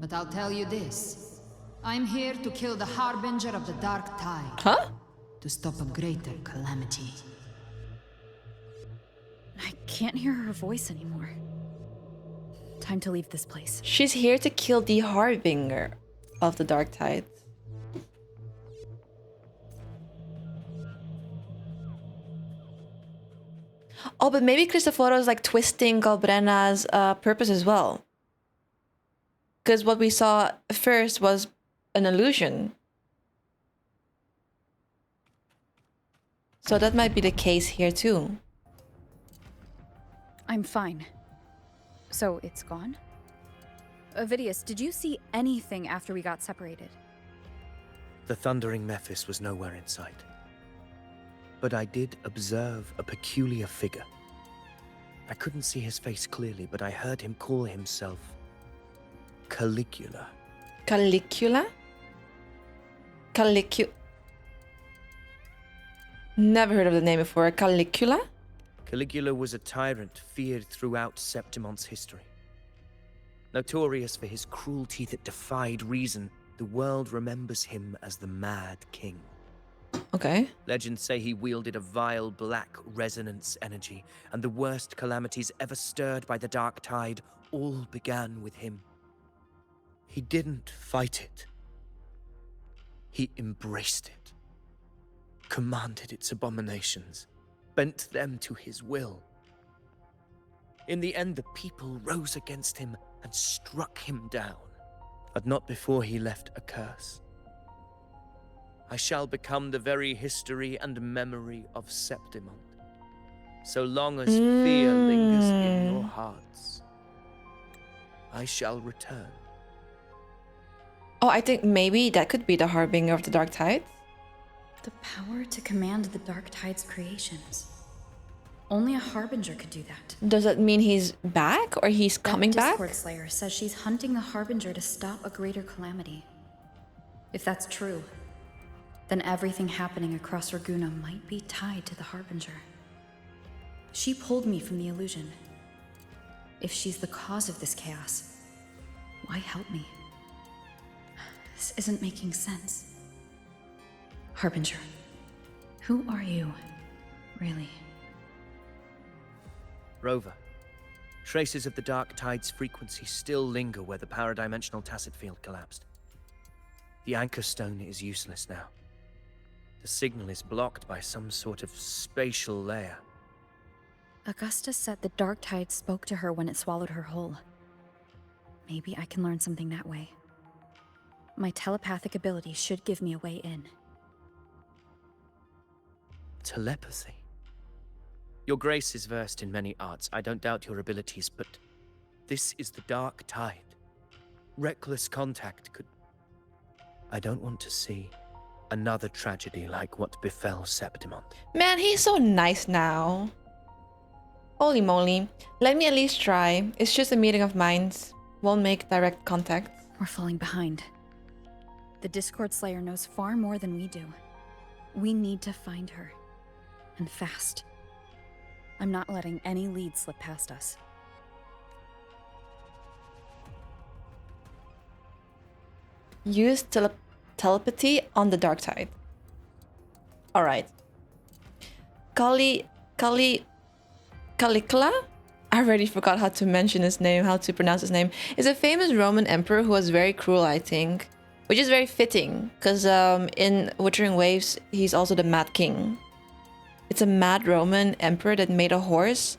But I'll tell you this. I'm here to kill the harbinger of the dark tide. Huh? To stop a greater calamity. I can't hear her voice anymore. Time to leave this place. She's here to kill the harbinger of the dark tide. Oh, but maybe Cristoforo is like twisting Galbrenna's purpose as well. Because what we saw first was an illusion. So that might be the case here too. I'm fine. So it's gone? Avidius, did you see anything after we got separated? The thundering Mephis was nowhere in sight. But I did observe a peculiar figure. I couldn't see his face clearly, but I heard him call himself Caligula. Caligula? Never heard of the name before. Caligula? Caligula was a tyrant feared throughout Septimon's history. Notorious for his cruelty that defied reason, the world remembers him as the Mad King. Okay. Legends say he wielded a vile black resonance energy, and the worst calamities ever stirred by the Dark Tide all began with him. He didn't fight it. He embraced it, commanded its abominations, bent them to his will. In the end, the people rose against him and struck him down, but not before he left a curse. I shall become the very history and memory of Septimon, so long as fear lingers in your hearts. I shall return. Oh, I think maybe that could be the harbinger of the Dark Tide. The power to command the Dark Tide's creations. Only a harbinger could do that. Does that mean he's back or he's coming back? Discord Slayer says she's hunting the harbinger to stop a greater calamity. If that's true, then everything happening across Ragunna might be tied to the harbinger. She pulled me from the illusion. If she's the cause of this chaos, why help me? This isn't making sense. Harbinger, who are you, really? Rover, traces of the Dark Tide's frequency still linger where the paradimensional tacit field collapsed. The anchor stone is useless now. The signal is blocked by some sort of spatial layer. Augusta said the Dark Tide spoke to her when it swallowed her whole. Maybe I can learn something that way. My telepathic ability should give me a way in. Telepathy? Your Grace is versed in many arts. I don't doubt your abilities, but this is the Dark Tide. Reckless contact could... I don't want to see another tragedy like what befell Septimon. Man, he's so nice now. Holy moly. Let me at least try. It's just a meeting of minds. Won't make direct contact. We're falling behind. The Discord Slayer knows far more than we do. We need to find her. And fast. I'm not letting any lead slip past us. Use telepathy on the Dark Tide. Alright. Caligula? I already forgot how to mention his name, how to pronounce his name. Is a famous Roman emperor who was very cruel, I think. Which is very fitting, because in Wuthering Waves, he's also the Mad King. It's a mad Roman emperor that made a horse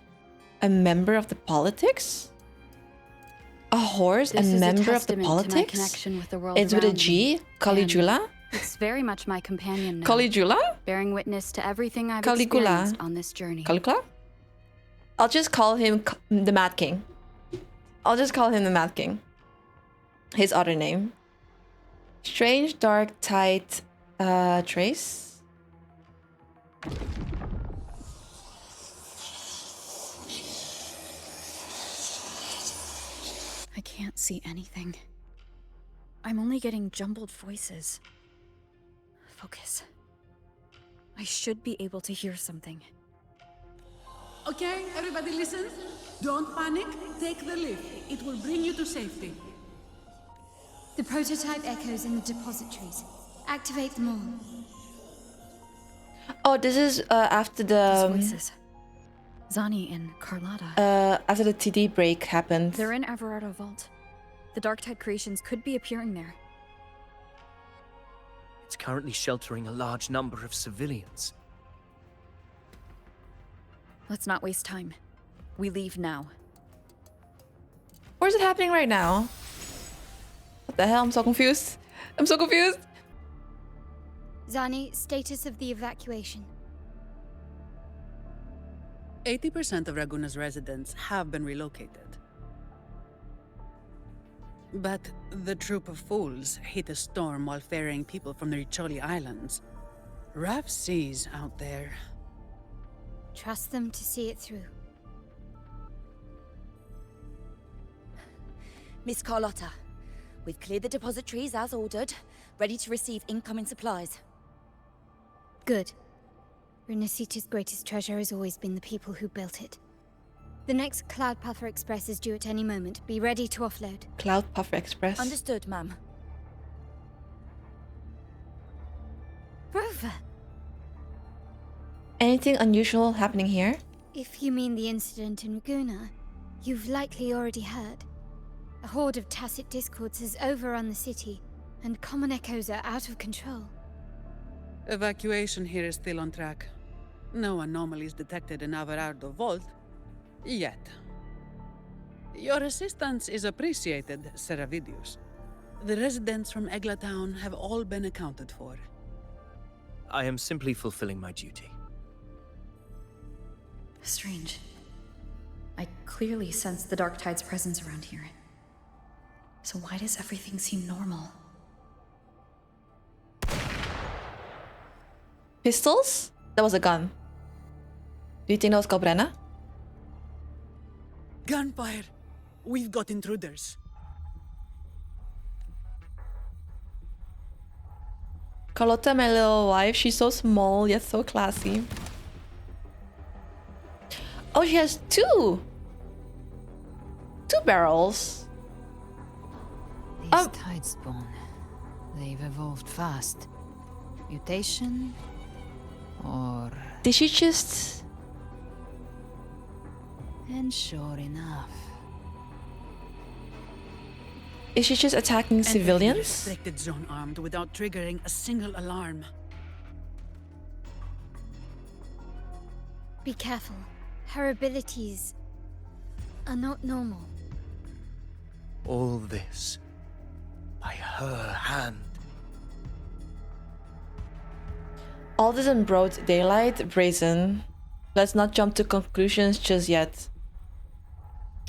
a member of the politics? A horse a member of the politics? It's with a G? Caligula? It's very much my companion now. Caligula? Bearing witness to everything I've experienced on this journey. Caligula? I'll just call him the Mad King. I'll just call him the Mad King. His other name. Strange Dark Tide trace. I can't see anything. I'm only getting jumbled voices. Focus. I should be able to hear something. Okay, everybody listen. Don't panic. Take the lift. It will bring you to safety. The prototype echoes in the depositories. Activate them all. Oh, this is after the... Those voices. Zani and Carlotta. After the TD break happened. They're in Everardo Vault. The Dark Tide creations could be appearing there. It's currently sheltering a large number of civilians. Let's not waste time. We leave now. Where's it happening right now? What the hell? I'm so confused. I'm so confused. Zani, status of the evacuation. 80% of Ragunna's residents have been relocated. But the troop of fools hit a storm while ferrying people from the Riccioli Islands. Rough seas out there. Trust them to see it through. Miss Carlotta, we've cleared the depositories as ordered, ready to receive incoming supplies. Good. Renacita's greatest treasure has always been the people who built it. The next Cloud Puffer Express is due at any moment. Be ready to offload. Cloud Puffer Express. Understood, ma'am. Rover! Anything unusual happening here? If you mean the incident in Ragunna, you've likely already heard. A horde of tacit discords has overrun the city, and common echoes are out of control. Evacuation here is still on track. No anomalies detected in Averardo Vault. Yet. Your assistance is appreciated, Sir Avidius. The residents from Egla Town have all been accounted for. I am simply fulfilling my duty. Strange. I clearly sense the Dark Tide's presence around here. So why does everything seem normal? Pistols? That was a gun. Do you think that was Galbrenna? Gunfire! We've got intruders. Carlotta, my little wife, she's so small yet so classy. Oh, she has two barrels. These tide spawn. They've evolved fast. Mutation? Or... Did she just... And sure enough. Is she just attacking civilians? Restricted zone armed without triggering a single alarm. Be careful. Her abilities are not normal. All this by her hand. All this in broad daylight, brazen. Let's not jump to conclusions just yet.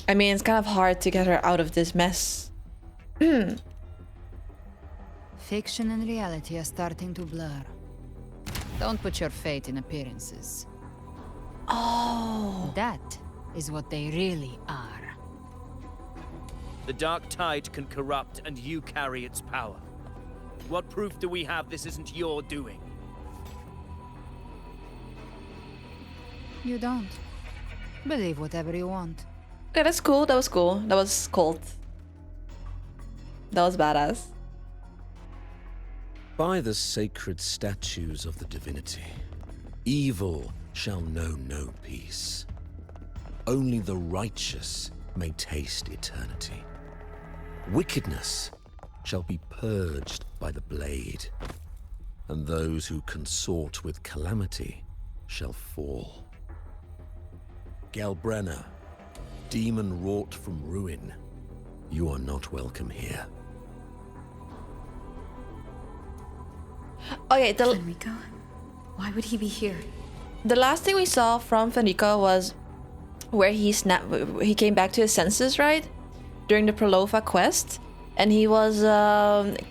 I mean, it's kind of hard to get her out of this mess. Fiction and reality are starting to blur. Don't put your faith in appearances. Oh. That is what they really are. The Dark Tide can corrupt, and you carry its power. What proof do we have this isn't your doing? You don't. Believe whatever you want. Okay, that's cool. That was cool. That was cold. That was badass. By the sacred statues of the divinity, evil shall know no peace. Only the righteous may taste eternity. Wickedness shall be purged by the blade, and those who consort with calamity shall fall. Galbrenna, demon wrought from ruin, you are not welcome here. Okay, Fenrico? Why would he be here? The last thing we saw from Fenrico was where he came back to his senses, right? During the Prolova quest. And he was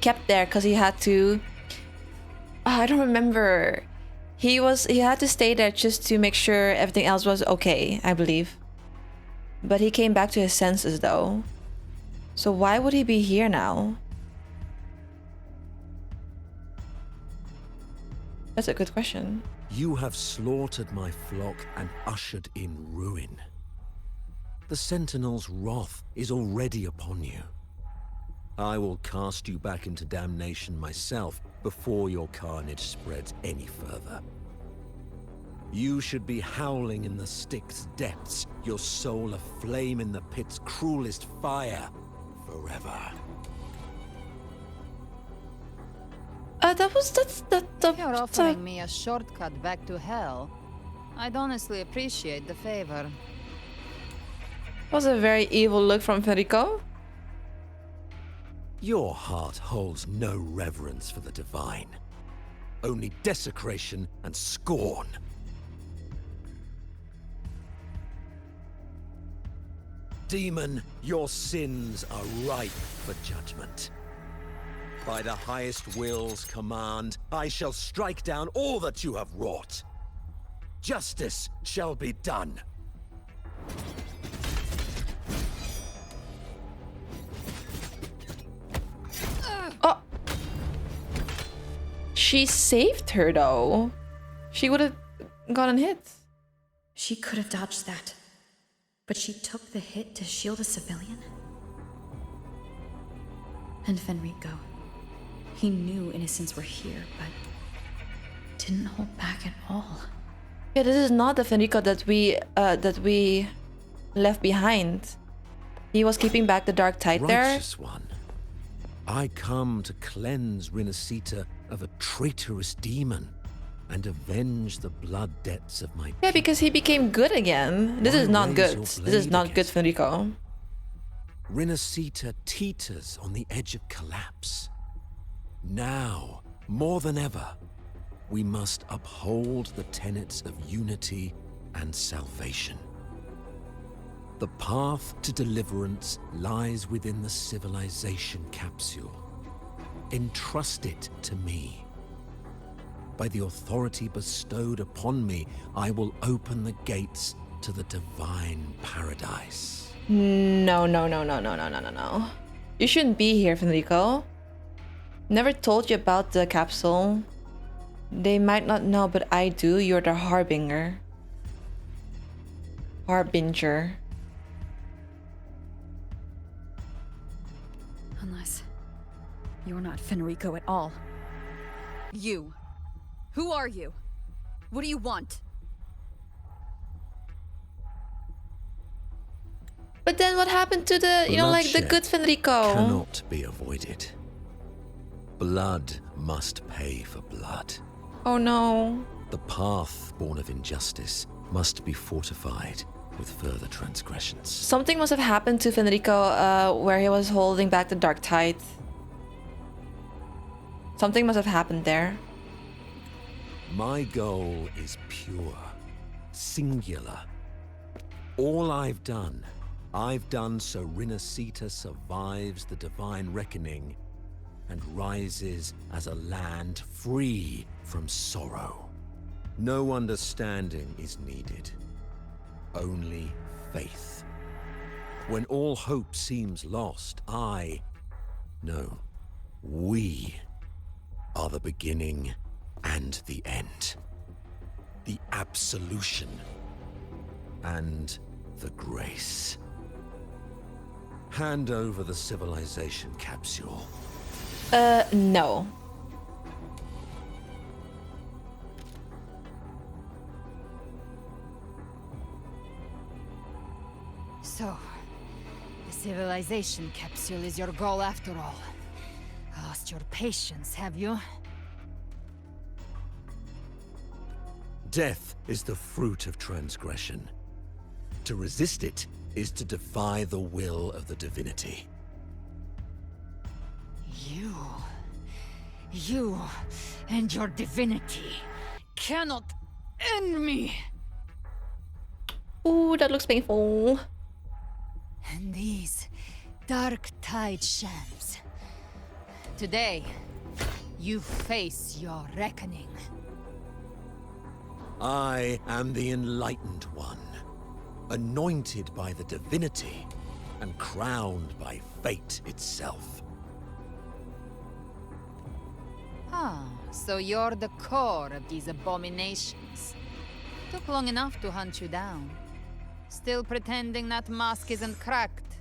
kept there because he had to... I don't remember. He had to stay there just to make sure everything else was okay, I believe. But he came back to his senses though. So why would he be here now? That's a good question. You have slaughtered my flock and ushered in ruin. The Sentinel's wrath is already upon you. I will cast you back into damnation myself before your carnage spreads any further. You should be howling in the Styx depths, your soul aflame in the pit's cruelest fire, forever. You're offering me a shortcut back to hell. I'd honestly appreciate the favor. Was a very evil look from Fenrico. Your heart holds no reverence for the divine. Only desecration and scorn. Demon, your sins are ripe for judgment. By the highest will's command, I shall strike down all that you have wrought. Justice shall be done. Oh! She saved her though. She would have gotten hit. She could have dodged that. But she took the hit to shield a civilian? And Fenrico. He knew innocents were here, but didn't hold back at all. Yeah, this is not the Fenrico that we left behind. He was keeping back the dark tide there. Righteous one, I come to cleanse Rinascita of a traitorous demon and avenge the blood debts of my Yeah, because he became good again. This is not good. This is not good, Fenrico. Rinascita teeters on the edge of collapse. Now, more than ever, we must uphold the tenets of unity and salvation. The path to deliverance lies within the civilization capsule. Entrust it to me. By the authority bestowed upon me, I will open the gates to the divine paradise. No. You shouldn't be here, Fenrico. Never told you about the capsule. They might not know, but I do. You're the harbinger. Harbinger. Unless you're not Fenrico at all. You. Who are you? What do you want? But then what happened to the, you know, like the good Fenrico? Cannot be avoided. Blood must pay for blood. Oh no. The path born of injustice must be fortified with further transgressions. Something must have happened to Fenrico where he was holding back the dark tide. Something must have happened there. My goal is pure, singular. All I've done so Rinascita survives the divine reckoning and rises as a land free from sorrow. No understanding is needed, only faith. When all hope seems lost, we are the beginning and the end. The absolution and the grace. Hand over the civilization capsule. No. So, the civilization capsule is your goal after all. Lost your patience, have you? Death is the fruit of transgression. To resist it is to defy the will of the divinity. You and your divinity cannot end me! Ooh, that looks painful. And these dark tide shams. Today, you face your reckoning. I am the Enlightened One, anointed by the divinity and crowned by fate itself. Ah, so you're the core of these abominations. Took long enough to hunt you down. Still pretending that mask isn't cracked.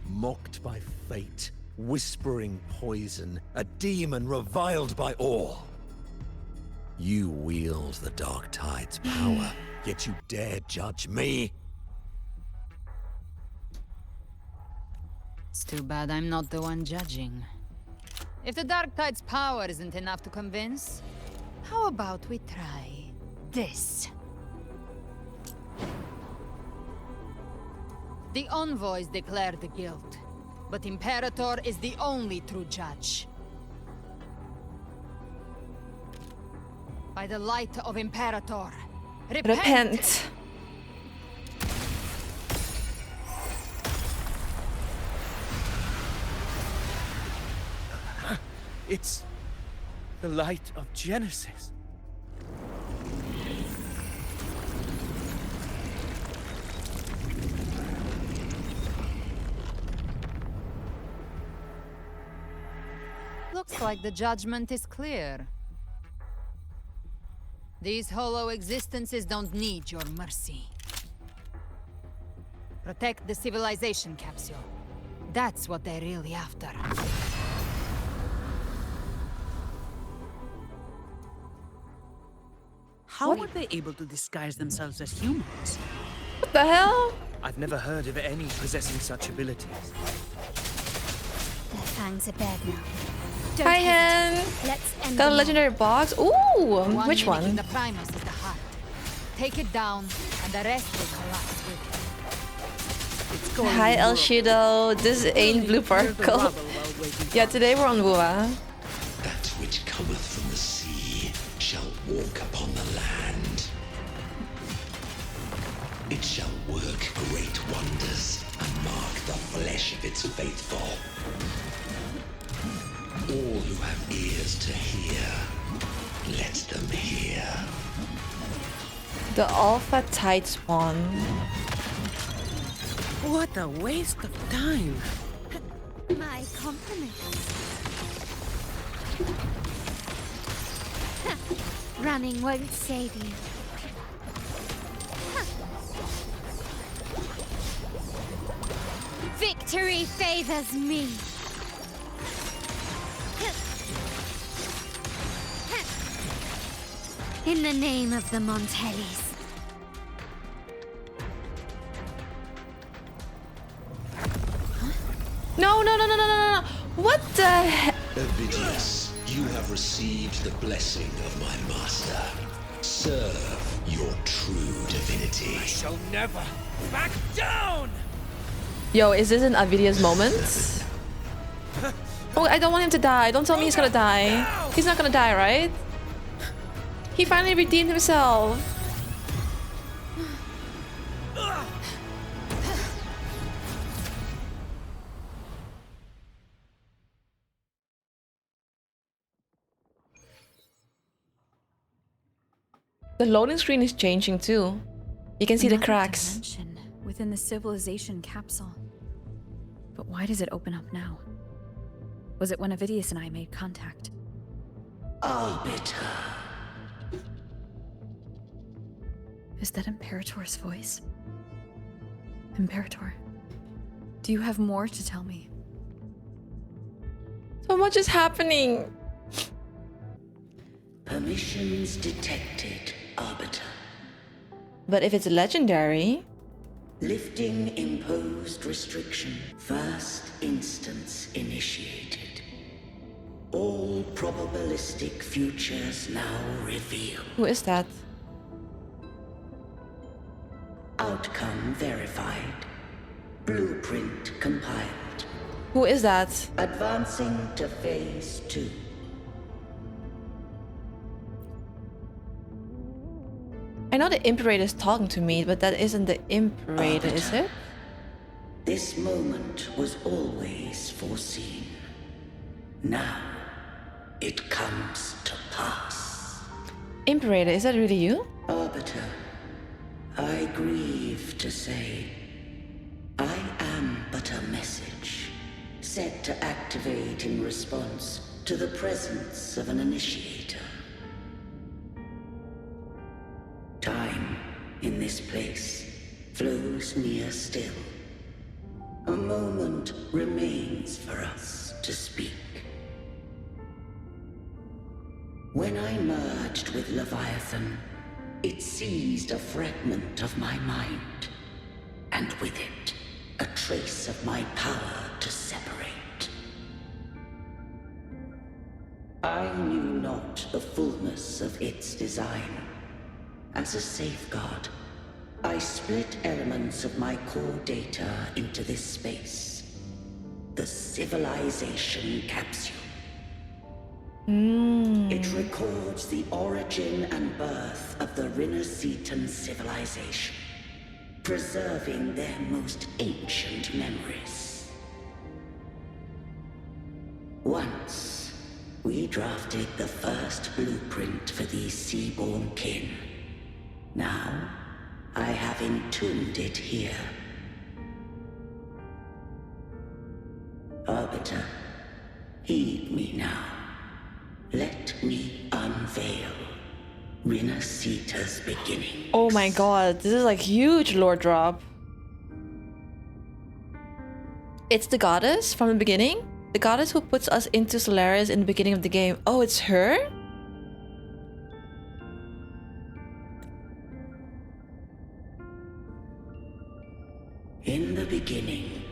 Mocked by fate, whispering poison, a demon reviled by all. You wield the Dark Tide's power, yet you dare judge me? It's too bad I'm not the one judging. If the Dark Tide's power isn't enough to convince, how about we try this? The envoys declare the guilt, but Imperator is the only true judge. By the light of Imperator. Repent. It's the light of Genesis. Looks like the judgment is clear. These hollow existences don't need your mercy. Protect the civilization capsule. That's what they're really after. How were they able to disguise themselves as humans? What the hell? I've never heard of any possessing such abilities. Their fangs are bared now. Hi, Hen. Let's end Got a them legendary box. Ooh, which one? The Primus is the heart. Take it down, and the rest will collapse with it. Hi, El Shido. This ain't Blue Particle. Yeah, today we're on wuwa. That which cometh from the sea shall walk upon the land. It shall work great wonders and mark the flesh of its faithful. All who have ears to hear, let them hear. The Alpha Tide Spawn. What a waste of time. My compliments. Running won't save you. Victory favors me. In the name of the Montellis. No. What the heck? Avidius, you have received the blessing of my master. Serve your true divinity. I shall never back down! Yo, is this an Avidius moment? Oh, I don't want him to die. Don't tell me he's gonna die. He's not gonna die, right? He finally redeemed himself. The loading screen is changing too. You can see the cracks. Dimension within the civilization capsule. But why does it open up now? Was it when Avidius and I made contact? Arbiter. Is that Imperator's voice? Imperator, do you have more to tell me? So much is happening. Permissions detected, Arbiter. But if it's legendary... Lifting imposed restriction. First instance initiated. All probabilistic futures now revealed. Who is that? Outcome verified. Blueprint compiled. Who is that? Advancing to phase 2. I know the Imperator is talking to me, but that isn't the Imperator, is it? This moment was always foreseen. Now, it comes to pass. Imperator, is that really you? Arbiter, I grieve to say, I am but a message, set to activate in response to the presence of an initiator. Time in this place flows near still. A moment remains for us to speak. When I merged with Leviathan, it seized a fragment of my mind, and with it, a trace of my power to separate. I knew not the fullness of its design. As a safeguard, I split elements of my core data into this space. The civilization capsule. It records the origin and birth of the Rinascitan civilization, preserving their most ancient memories. Once, we drafted the first blueprint for these seaborn kin. Now, I have entombed it here. Arbiter, heed me now. Let me unveil Rinascita's beginning. Oh my god, this is like huge lore drop. It's the goddess from the beginning? The goddess who puts us into Solaris in the beginning of the game. Oh, it's her? In the beginning,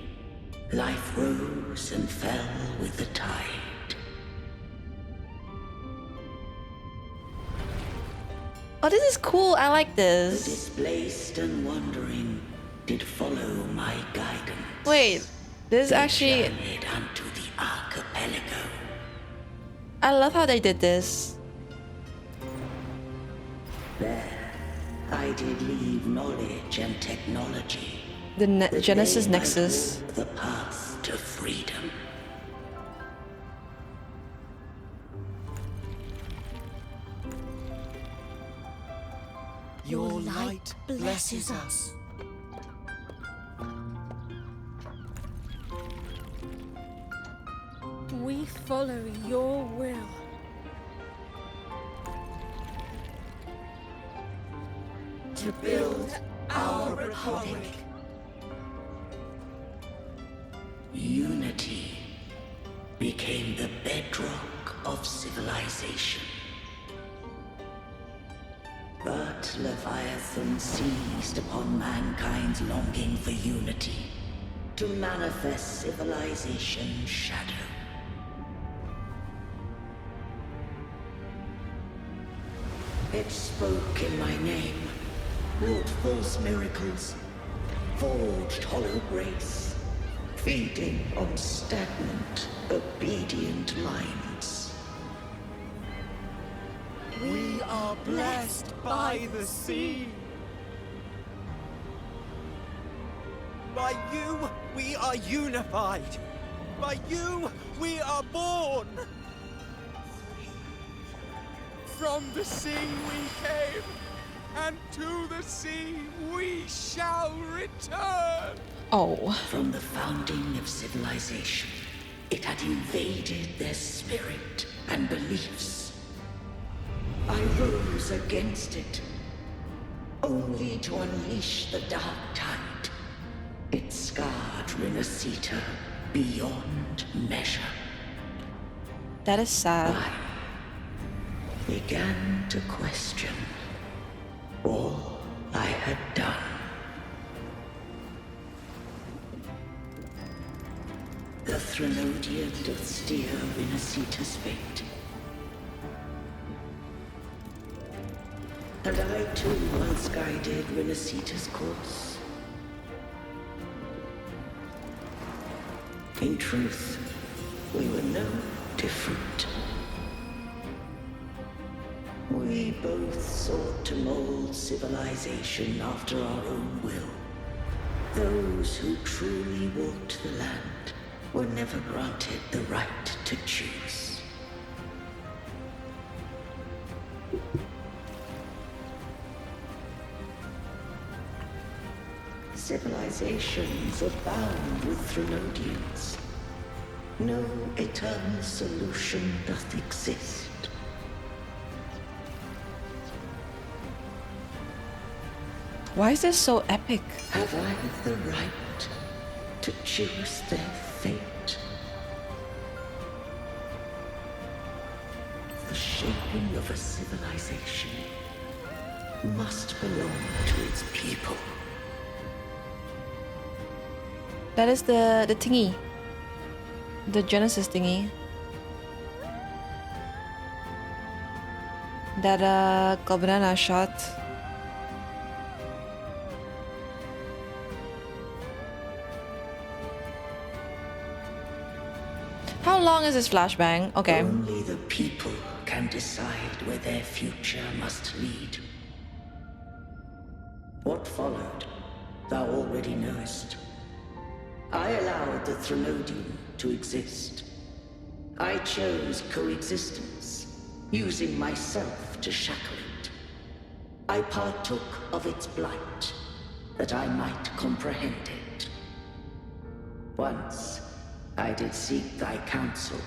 life rose and fell with the tide. Oh, this is cool. I like The this. displaced and wandering did follow my guidance. Wait, this is They actually... journeyed unto the archipelago. I love how they did this. There, I did leave knowledge and technology. The Genesis they might Nexus. walk the path to freedom. Your light blesses us. We follow your will. To build our republic. Unity became the bedrock of civilization. But Leviathan seized upon mankind's longing for unity to manifest civilization's shadow. It spoke in my name, wrought false miracles, forged hollow grace, feeding on stagnant, obedient minds. We are blessed by the sea. By you, we are unified. By you, we are born. From the sea we came, and to the sea we shall return. Oh. From the founding of civilization, it had invaded their spirit and beliefs. I rose against it, only to unleash the dark tide. It scarred Rinascita beyond measure. That is sad. I began to question all I had done. The Threnodian doth steer Rinascita's fate. And I too once guided Rinascita's course. In truth, we were no different. We both sought to mold civilization after our own will. Those who truly walked the land were never granted the right to choose. Civilizations abound with Threnodians. No eternal solution doth exist. Why is this so epic? Have I the right to choose their fate? The shaping of a civilization must belong to its people. That is the thingy. The Genesis thingy. That Cabrana shot. How long is this flashbang? Okay. Only the people can decide where their future must lead. What followed, thou already knowest. I allowed the Threnodium to exist. I chose coexistence, using myself to shackle it. I partook of its blight, that I might comprehend it. Once, I did seek thy counsel.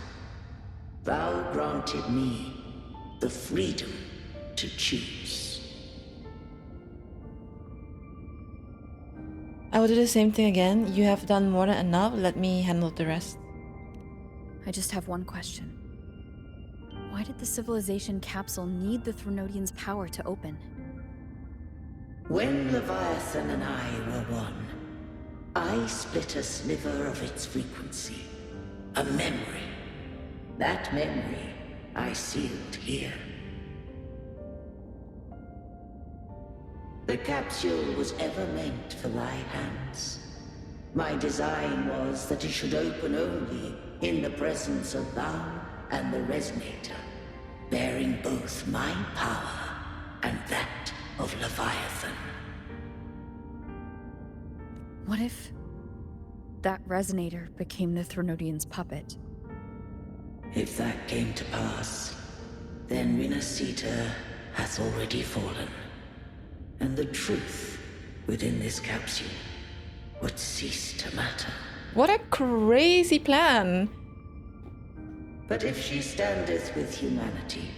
Thou granted me the freedom to choose. I will do the same thing again. You have done more than enough. Let me handle the rest. I just have one question. Why did the civilization capsule need the Threnodian's power to open? When Leviathan and I were one, I split a sliver of its frequency. A memory. That memory I sealed here. The capsule was ever meant for thy hands. My design was that it should open only in the presence of thou and the Resonator, bearing both my power and that of Leviathan. What if that Resonator became the Threnodian's puppet? If that came to pass, then Rinasita hath already fallen, and the truth within this capsule would cease to matter. What a crazy plan! But if she standeth with humanity,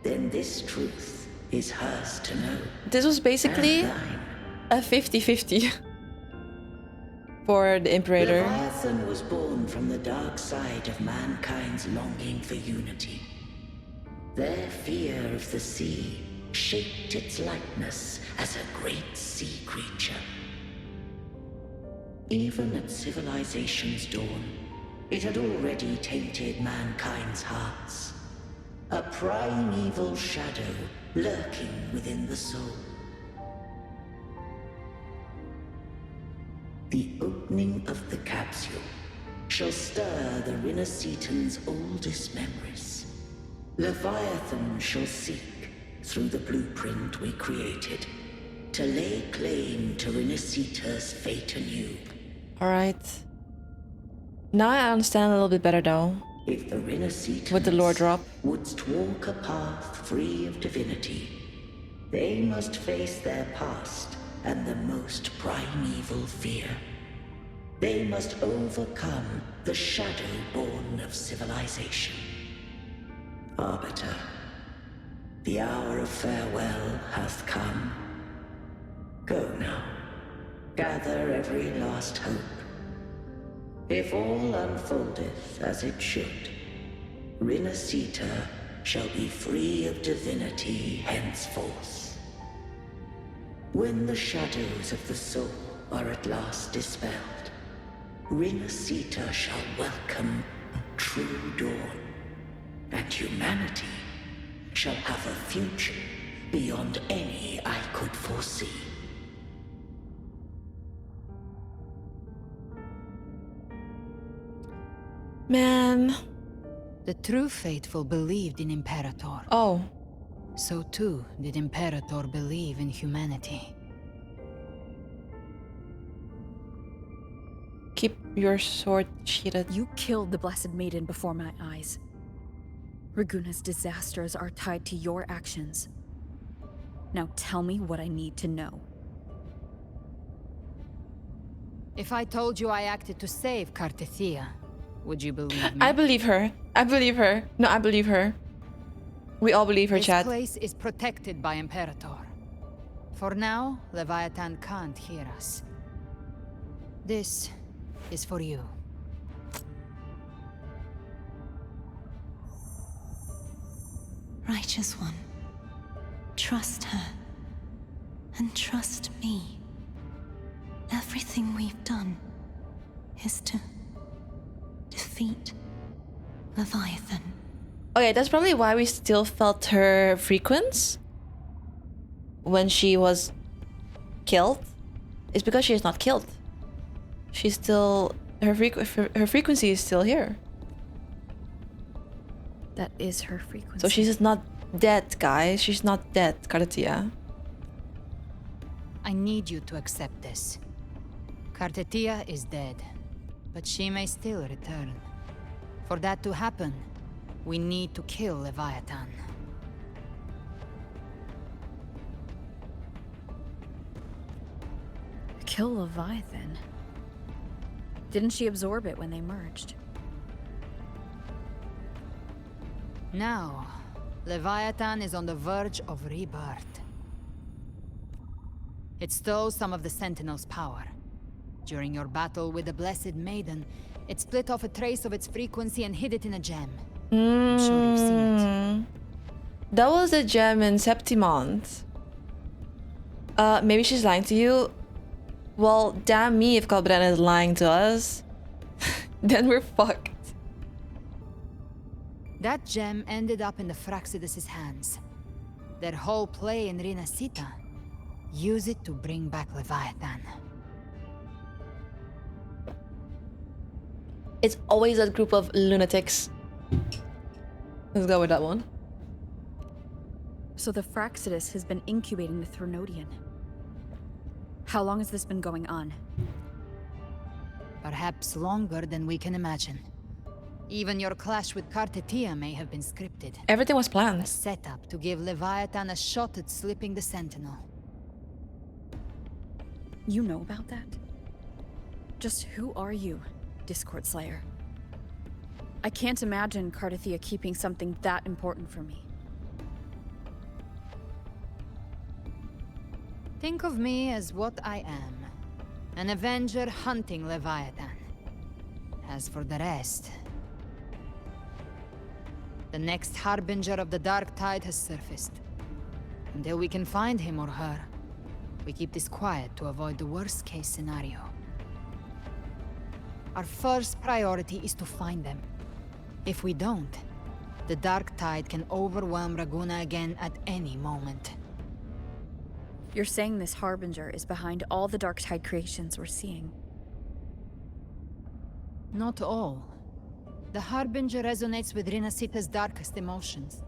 then this truth is hers to know. This was basically a 50-50 for the Imperator. Leviathan was born from the dark side of mankind's longing for unity. Their fear of the sea shaped its likeness as a great sea creature. Even at civilization's dawn, it had already tainted mankind's hearts. A primeval shadow lurking within the soul. The opening of the capsule shall stir the Rinascitan's oldest memories. Leviathan shall seek, through the blueprint we created, to lay claim to Rinascita's fate anew. Alright. Now I understand a little bit better though. If the Rinascitans with the lore drop wouldst walk a path free of divinity, they must face their past and the most primeval fear. They must overcome the shadow born of civilization. Arbiter, the hour of farewell hath come. Go now, gather every last hope. If all unfoldeth as it should, Rinascita shall be free of divinity henceforth. When the shadows of the soul are at last dispelled, Rinascita shall welcome a true dawn, and humanity shall have a future beyond any I could foresee. Man. The true faithful believed in Imperator. Oh. So too did Imperator believe in humanity. Keep your sword sheathed. You killed the Blessed Maiden before my eyes. Ragunna's disasters are tied to your actions. Now tell me what I need to know. If I told you I acted to save Cartethyia, would you believe me? I believe her. I believe her. No, I believe her. We all believe her, chat. This place is protected by Imperator. For now, Leviathan can't hear us. This is for you. Righteous One, trust her. And trust me. Everything we've done is to defeat Leviathan. Okay, that's probably why we still felt her frequency when she was killed. It's because she is not killed. She's still... Her frequency is still here. That is her frequency. So she's not dead, guys. She's not dead, Cartethyia. I need you to accept this. Cartethyia is dead, but she may still return. For that to happen, we need to kill Leviathan. Kill Leviathan? Didn't she absorb it when they merged? Now, Leviathan is on the verge of rebirth. It stole some of the Sentinel's power. During your battle with the Blessed Maiden, it split off a trace of its frequency and hid it in a gem. I'm sure you've seen it. That was a gem in Septimont. Maybe she's lying to you. Well, damn me if Kalbrena is lying to us. Then we're fucked. That gem ended up in the Fraxidus' hands. Their whole play in Rinasita. Use it to bring back Leviathan. It's always that group of lunatics. Let's go with that one. So the Fraxidus has been incubating the Thronodian. How long has this been going on? Perhaps longer than we can imagine. Even your clash with Cartethyia may have been scripted. Everything was planned. A setup to give Leviathan a shot at slipping the Sentinel. You know about that? Just who are you, Discord Slayer? I can't imagine Cartethyia keeping something that important from me. Think of me as what I am. An Avenger hunting Leviathan. As for the rest... The next harbinger of the Dark Tide has surfaced. Until we can find him or her, we keep this quiet to avoid the worst-case scenario. Our first priority is to find them. If we don't, the Dark Tide can overwhelm Ragunna again at any moment. You're saying this harbinger is behind all the Dark Tide creations we're seeing? Not all. The harbinger resonates with Rinasita's darkest emotions.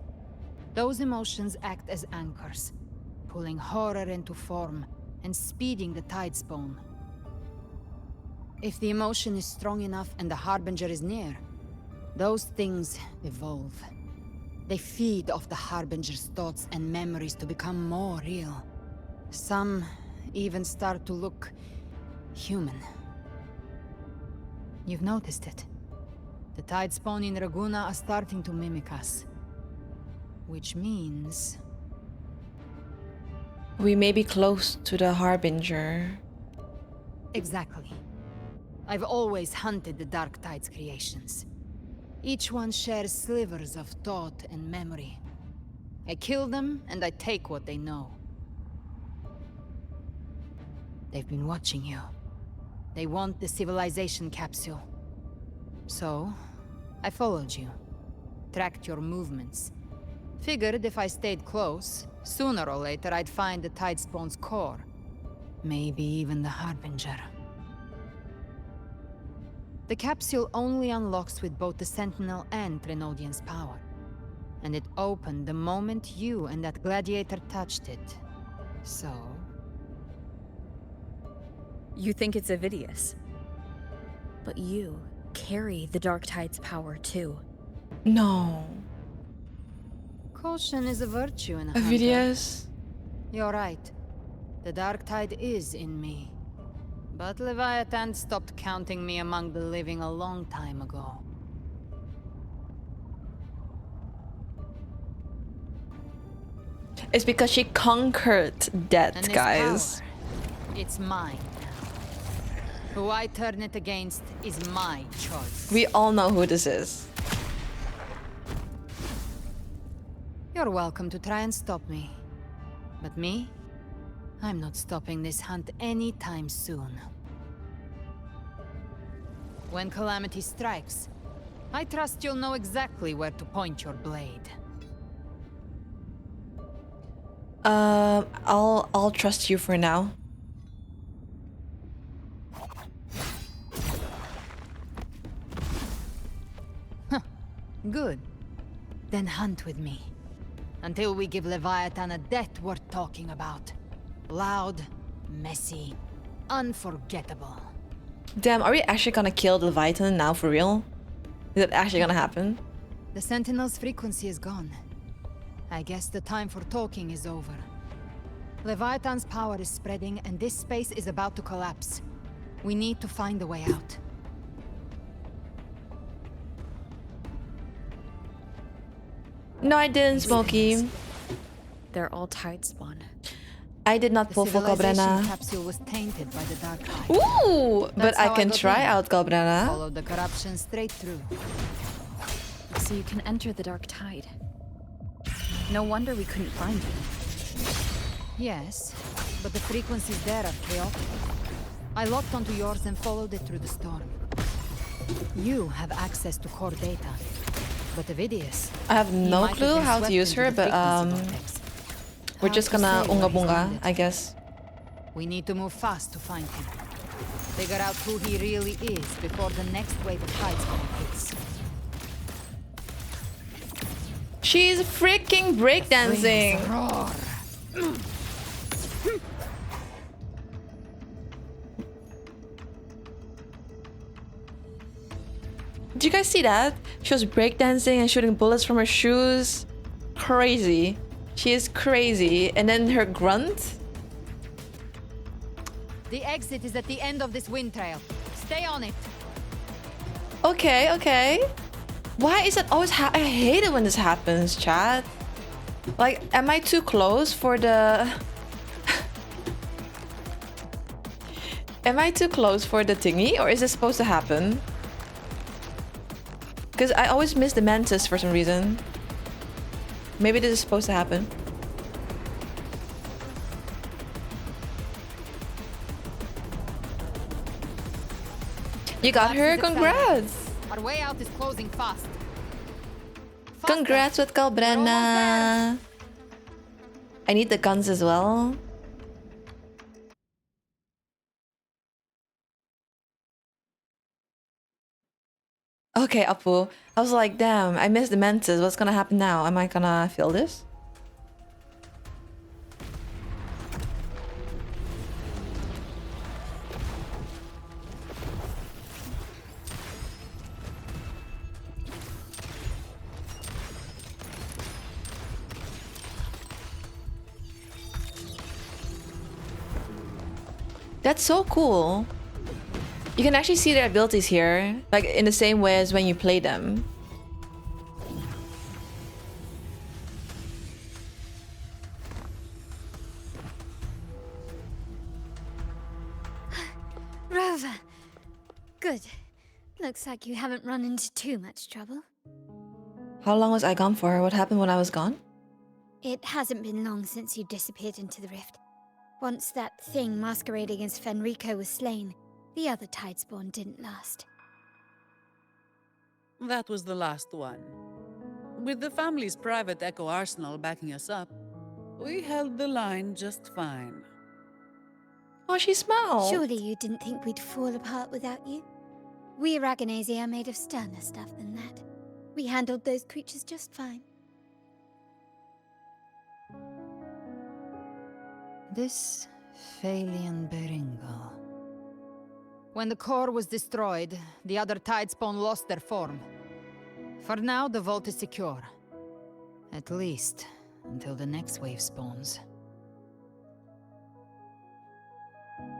Those emotions act as anchors, pulling horror into form and speeding the Tidespawn. If the emotion is strong enough and the harbinger is near, those things evolve. They feed off the harbinger's thoughts and memories to become more real. Some even start to look human. You've noticed it. The Tidespawn in Ragunna are starting to mimic us. Which means... we may be close to the harbinger. Exactly. I've always hunted the Dark Tide's creations. Each one shares slivers of thought and memory. I kill them, and I take what they know. They've been watching you. They want the civilization capsule. So, I followed you. Tracked your movements. Figured if I stayed close, sooner or later I'd find the Tidespawn's core. Maybe even the Harbinger. The capsule only unlocks with both the Sentinel and Threnodian's power. And it opened the moment you and that gladiator touched it. So... You think it's Avidius. But you carry the Dark Tide's power too. No. Caution is a virtue in a hunter. Avidius. You're right. The Dark Tide is in me. But Leviathan stopped counting me among the living a long time ago. It's because she conquered death, And this guys. power, it's mine now. Who I turn it against is my choice. We all know who this is. You're welcome to try and stop me. But me? I'm not stopping this hunt anytime soon. When calamity strikes, I trust you'll know exactly where to point your blade. I'll trust you for now. Good. Then hunt with me. Until we give Leviathan a death worth talking about. Loud, messy, unforgettable. Damn, are we actually gonna kill the Leviathan now for real? Is it actually gonna happen? The Sentinel's frequency is gone. I guess the time for talking is over. Leviathan's power is spreading and this space is about to collapse. We need to find a way out. No, I didn't, Smokey. They're all tide spawn. I did not pull for Galbrana. Capsule was tainted by the dark tide. Ooh, but That's I how can got try in. out Galbrana. Follow the corruption straight through. So you can enter the dark tide. No wonder we couldn't find you. Yes, but the frequencies there are chaotic. I locked onto yours and followed it through the storm. You have access to core data, but Avidius... I have no clue how to use her, but we're just gonna unga bunga, I guess. We need to move fast to find him. Figure out who he really is before the next wave of tides hits. She's freaking breakdancing. Did you guys see that? She was breakdancing and shooting bullets from her shoes. Crazy. She is crazy. And then her grunt. The exit is at the end of this wind trail. Stay on it. Okay, okay. Why is it always I hate it when this happens, chat. Like, am I too close for the... Am I too close for the thingy? Or is this supposed to happen? Because I always miss the mantis for some reason. Maybe this is supposed to happen. You got her? Congrats! Our way out is closing fast. Congrats with Galbrana! I need the guns as well. Okay, Apu. I was like, damn, I missed the mantis. What's gonna happen now? Am I gonna feel this? That's so cool. You can actually see their abilities here, like in the same way as when you play them. Rover! Good. Looks like you haven't run into too much trouble. How long was I gone for? What happened when I was gone? It hasn't been long since you disappeared into the rift. Once that thing masquerading as Fenrico was slain, the other Tidespawn didn't last. That was the last one. With the family's private Echo Arsenal backing us up, we held the line just fine. Oh, she smiled. Surely you didn't think we'd fall apart without you? We Ragunnae are made of sterner stuff than that. We handled those creatures just fine. This Phalian Beringal. When the core was destroyed, the other Tidespawn lost their form. For now, the vault is secure. At least, until the next wave spawns.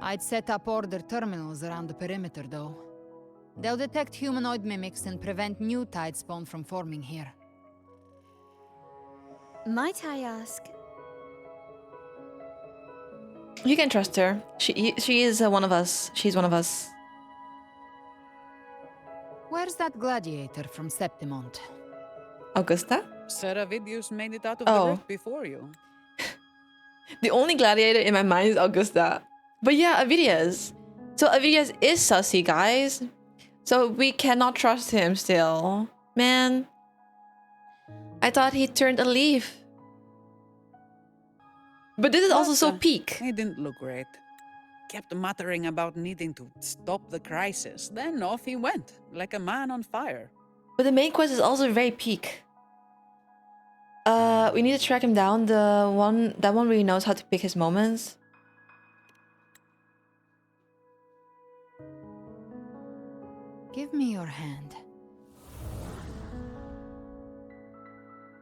I'd set up order terminals around the perimeter, though. They'll detect humanoid mimics and prevent new Tidespawn from forming here. Might I ask? You can trust her. She is one of us. She's one of us. Where's that gladiator from Septimont? Augusta? Sir Avidius made it out of Oh. the rift before you. The only gladiator in my mind is Augusta. But yeah, Avidius. So Avidius is sussy, guys. So we cannot trust him still. Man. I thought he turned a leaf. But this is also so peak. He didn't look great. Kept muttering about needing to stop the crisis. Then off he went, like a man on fire. But the main quest is also very peak. We need to track him down. That one really knows how to pick his moments. Give me your hand.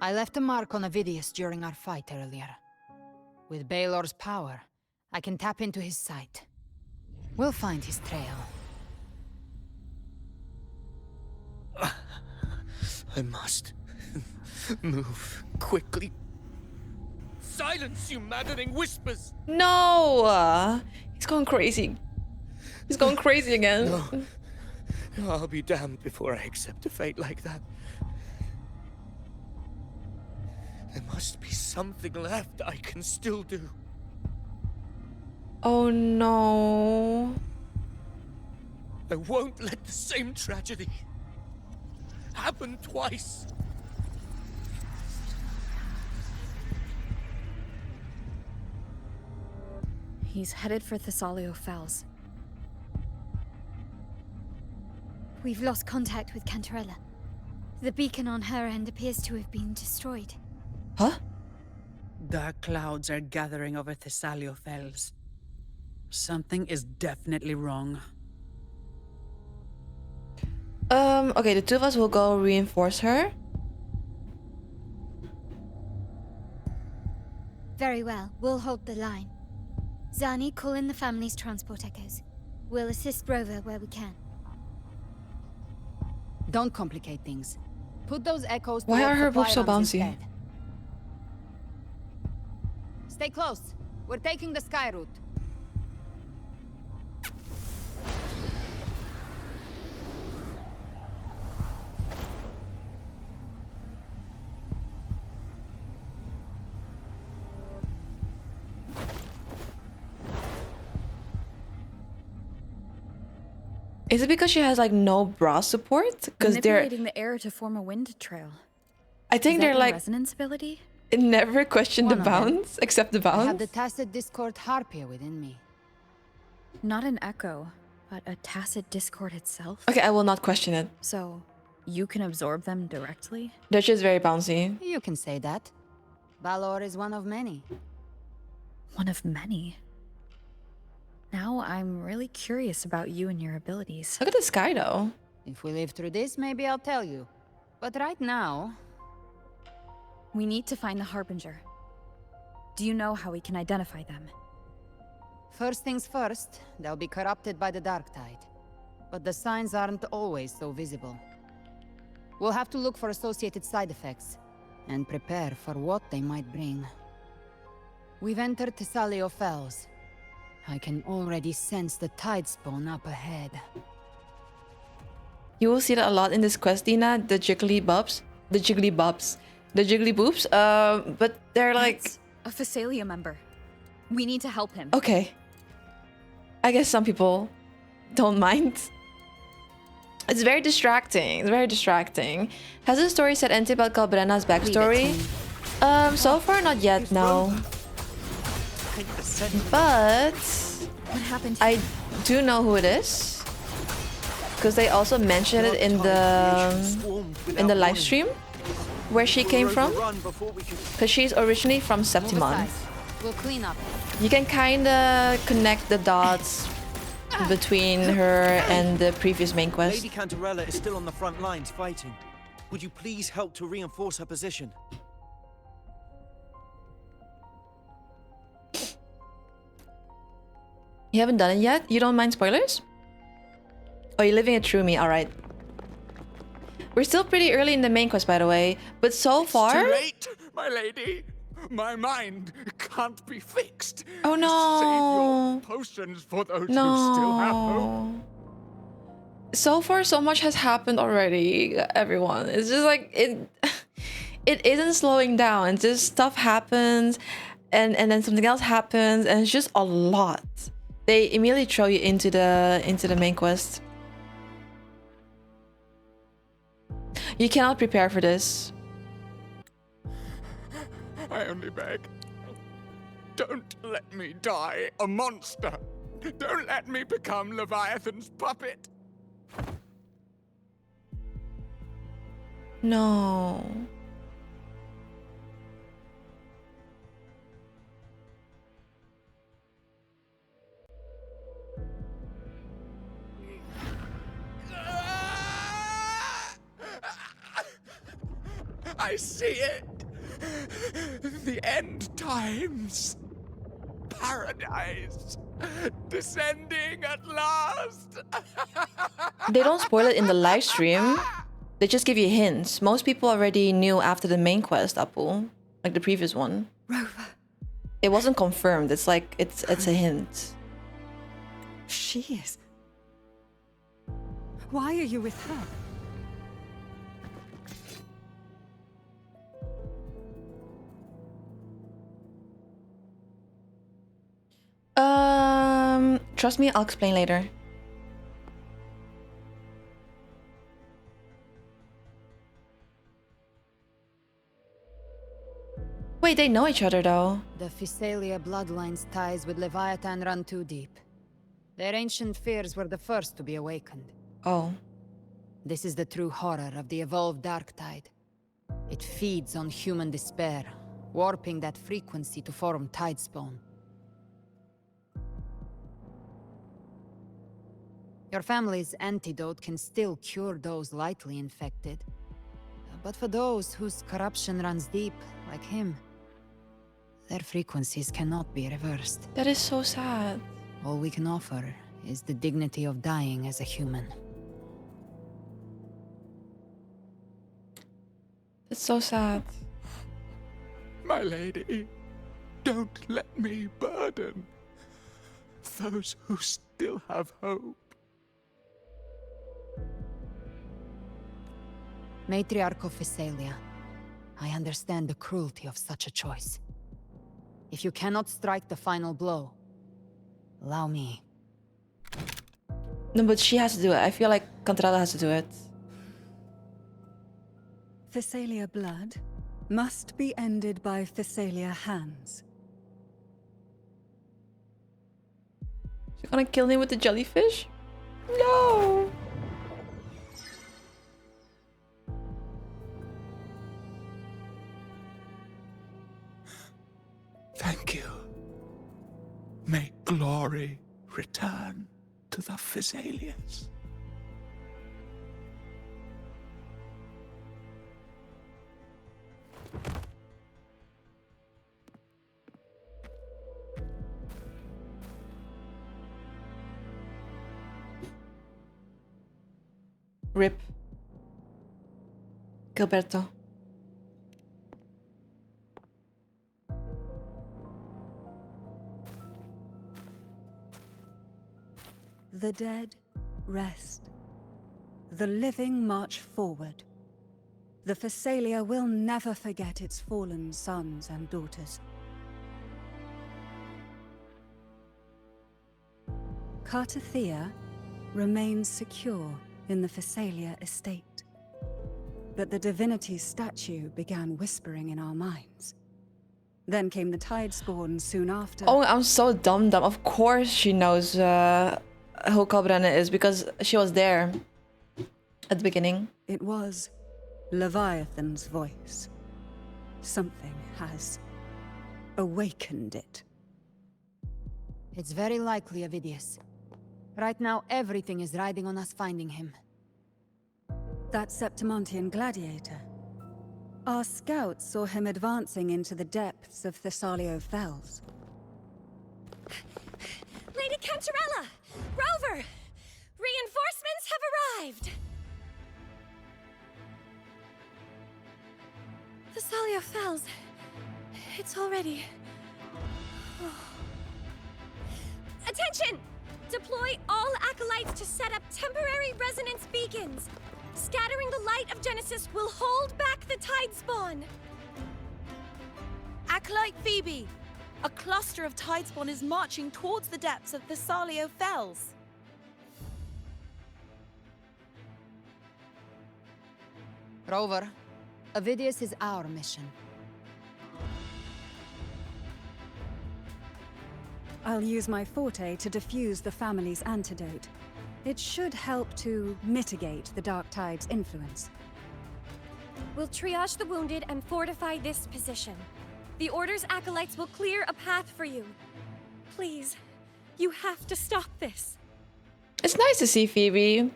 I left a mark on Avidius during our fight earlier. With Baelor's power, I can tap into his sight. We'll find his trail. I must move quickly. Silence, you maddening whispers! No! He's going crazy. He's going crazy again. No, I'll be damned before I accept a fate like that. There must be something left I can still do. Oh no. I won't let the same tragedy happen twice. He's headed for Thessalio Fells. We've lost contact with Cantarella. The beacon on her end appears to have been destroyed. Huh? Dark clouds are gathering over Thessalio Fells. Something is definitely wrong. Okay, the two of us will go reinforce her. Very well, we'll hold the line. Zani, call in the family's transport echoes. We'll assist Rover where we can. Don't complicate things. Put those echoes Why toward are her boobs so firearms bouncy? instead. Stay close. We're taking the sky route. Is it because she has like no bra support? Because they're manipulating the air to form a wind trail. I think Is that they're your like resonance ability? it never questioned the One of them. bounds except the I have bounds. the tacit discord harpia within me. Not an echo, but a tacit discord itself. Okay, I will not question it. So, you can absorb them directly? They're just very bouncy. You can say that. Balor is one of many. One of many. Now I'm really curious about you and your abilities. Look at the sky though. If we live through this, maybe I'll tell you. But right now... We need to find the harbinger. Do you know how we can identify them? First things first, they'll be corrupted by the dark tide. But the signs aren't always so visible. We'll have to look for associated side effects, and prepare for what they might bring. We've entered Thessalio Fells. I can already sense the tide spawn up ahead. You will see that a lot in this quest, Dina. The jiggly bobs. The jiggly bobs. The jiggly boobs. But they're like... That's a Thessalia member. We need to help him. Okay. I guess some people don't mind. It's very distracting. It's very distracting. Has the story said anything about Calbrenna's backstory? So far not yet, no. But what happened? I do know who it is. Because they also mentioned it in the live stream where she came from. Because she's originally from Septimon. We'll clean up. You can kinda connect the dots between her and the previous main quest. Lady Cantarella is still on the front lines fighting. Would you please help to reinforce her position? You haven't done it yet? You don't mind spoilers? Oh, you're living it through me, alright. We're still pretty early in the main quest, by the way, but so far... Too late, my lady. My mind can't be fixed. Oh no! Save your potions for those who still have hope. So far, so much has happened already, everyone. It's just like, it isn't slowing down. It's just stuff happens, and then something else happens, and it's just a lot. They immediately throw you into the main quest. You cannot prepare for this. I only beg. Don't let me die a monster. Don't let me become Leviathan's puppet. No. I see it. The end times. Paradise. Descending at last. They don't spoil it in the live stream. They just give you hints. Most people already knew after the main quest, Apu. Like the previous one. Rover. It wasn't confirmed. It's like, it's a hint. She is. Why are you with her? Trust me, I'll explain later. Wait, they know each other though. The Physalia bloodline's ties with Leviathan run too deep. Their ancient fears were the first to be awakened. Oh. This is the true horror of the evolved dark tide. It feeds on human despair, warping that frequency to form tidespawn. Your family's antidote can still cure those lightly infected. But for those whose corruption runs deep, like him, their frequencies cannot be reversed. That is so sad. All we can offer is the dignity of dying as a human. It's so sad. My lady, don't let me burden those who still have hope. Matriarch of Physalia, I understand the cruelty of such a choice. If you cannot strike the final blow, allow me. No, but she has to do it. I feel like Contrada has to do it. Physalia blood must be ended by Physalia hands. She's gonna kill him with the jellyfish? No! Thank you. May glory return to the Physalians. Rip. Gilberto. The dead rest. The living march forward. The Physalia will never forget its fallen sons and daughters. Cartethyia remains secure in the Physalia estate. But the divinity's statue began whispering in our minds. Then came the Tidespawn soon after. Oh, I'm so dumb. Of course she knows who Kalbrenne is because she was there at the beginning. It was Leviathan's voice. Something has awakened it. It's very likely, Avidius. Right now, everything is riding on us finding him. That Septimontian gladiator. Our scouts saw him advancing into the depths of Thessalio Fells. Lady Cantarella! Rover! Reinforcements have arrived! Thessalio Fells. It's already... Attention! Deploy all acolytes to set up temporary resonance beacons. Scattering the light of Genesis will hold back the Tidespawn. Acolyte Phoebe! A cluster of Tidespawn is marching towards the depths of Thessalio Fells. Rover, Avidius is our mission. I'll use my forte to defuse the family's antidote. It should help to mitigate the Dark Tide's influence. We'll triage the wounded and fortify this position. The Order's acolytes will clear a path for you. Please, you have to stop this. It's nice to see Phoebe.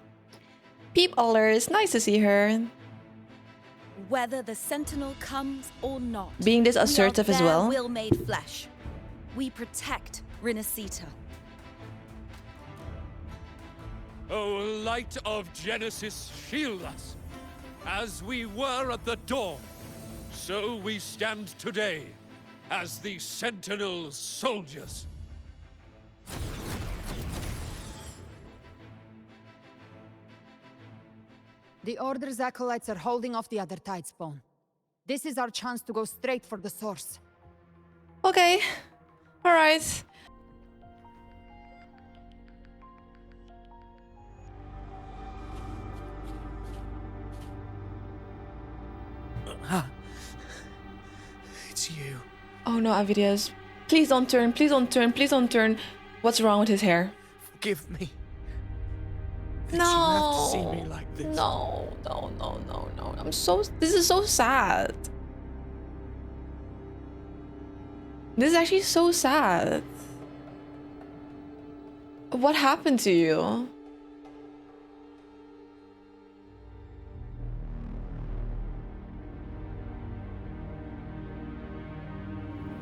Peep Aller, it's nice to see her. Whether the Sentinel comes or not, Being this assertive we are as well. their will made flesh. We protect Rinasita. O light of Genesis, shield us. As we were at the dawn, so we stand today as the Sentinel soldiers. The Order's acolytes are holding off the other Tidespawn. This is our chance to go straight for the source. Okay. Alright. It's you. Oh no, Avidius. Please don't turn, please don't turn, please don't turn. What's wrong with his hair? Forgive me. No. You have to see me like this. No. This is so sad. This is actually so sad. What happened to you?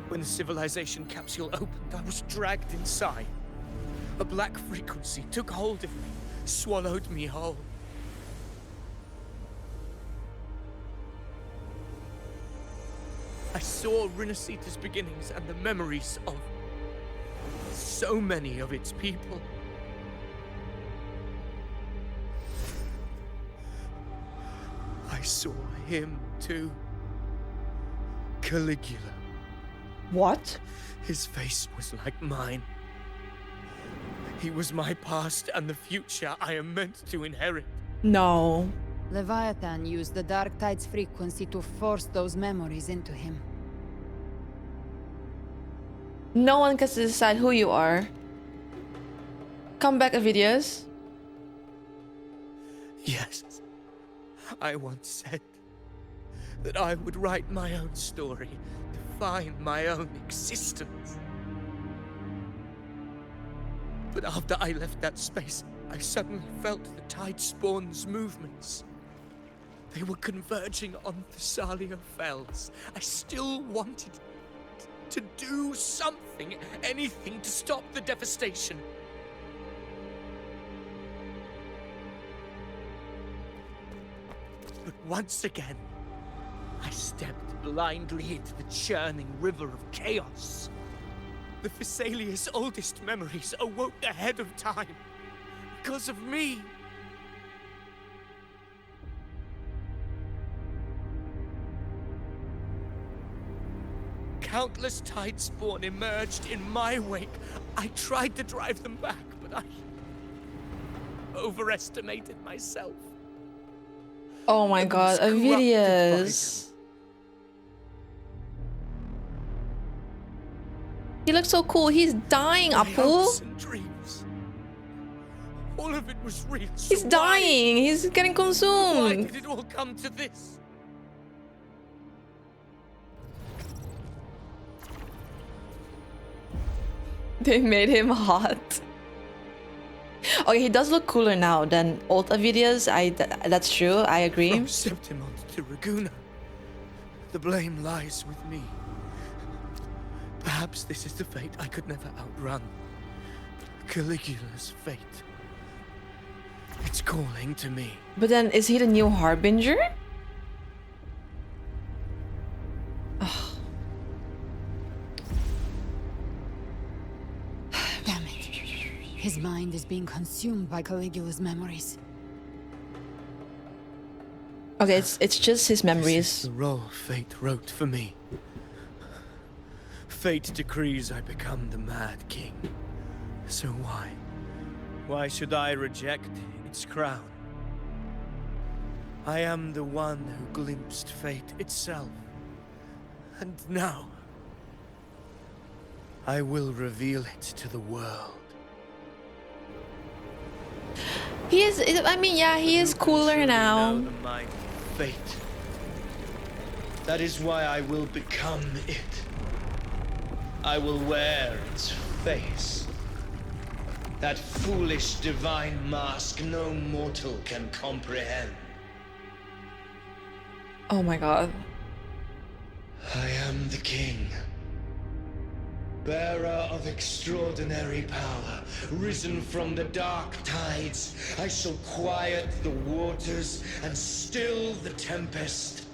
When the civilization capsule opened, I was dragged inside. A black frequency took hold of me, swallowed me whole. I saw Rinasita's beginnings and the memories of so many of its people. I saw him too. Caligula. What? His face was like mine. He was my past and the future I am meant to inherit. No. Leviathan used the Dark Tide's frequency to force those memories into him. No one gets to decide who you are. Come back, Avidius. Yes. I once said that I would write my own story, define my own existence. But after I left that space, I suddenly felt the Tidespawn's movements. They were converging on Thessalia Fells. I still wanted to do something, anything to stop the devastation. But once again, I stepped blindly into the churning river of chaos. The Thessalia's oldest memories awoke ahead of time because of me. Countless Tidespawn emerged in my wake. I tried to drive them back, but I overestimated myself. Oh my god, Avidius. He looks so cool. He's dying, Apu. Dreams. All of it was real. He's dying. He's getting consumed. Why did it all come to this? They made him hot. Okay, he does look cooler now than old Avidius. That's true. I agree. From Septimont to Ragunna, the blame lies with me. Perhaps this is the fate I could never outrun. Caligula's fate. It's calling to me. But then, is he the new harbinger? Oh. Damn it. His mind is being consumed by Caligula's memories. Okay, it's just his memories. This is the role fate wrote for me. Fate decrees I become the Mad King. So why? Why should I reject its crown? I am the one who glimpsed fate itself. And now, I will reveal it to the world. He is, I mean, yeah, he is cooler now. Know the mind of fate. That is why I will become it. I will wear its face. That foolish divine mask no mortal can comprehend. Oh my god. I am the king, bearer of extraordinary power, risen from the dark tides. I shall quiet the waters and still the tempest.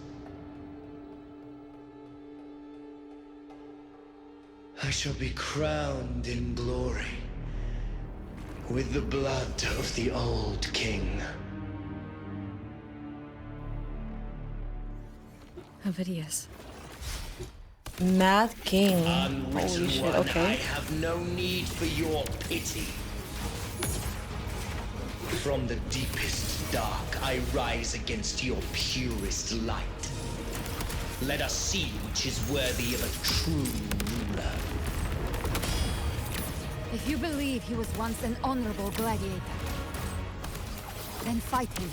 I shall be crowned in glory with the blood of the old king. Avidius. Mad King. Unwritten Holy shit, one, okay. I have no need for your pity. From the deepest dark, I rise against your purest light. Let us see which is worthy of a true ruler. If you believe he was once an honorable gladiator, then fight him.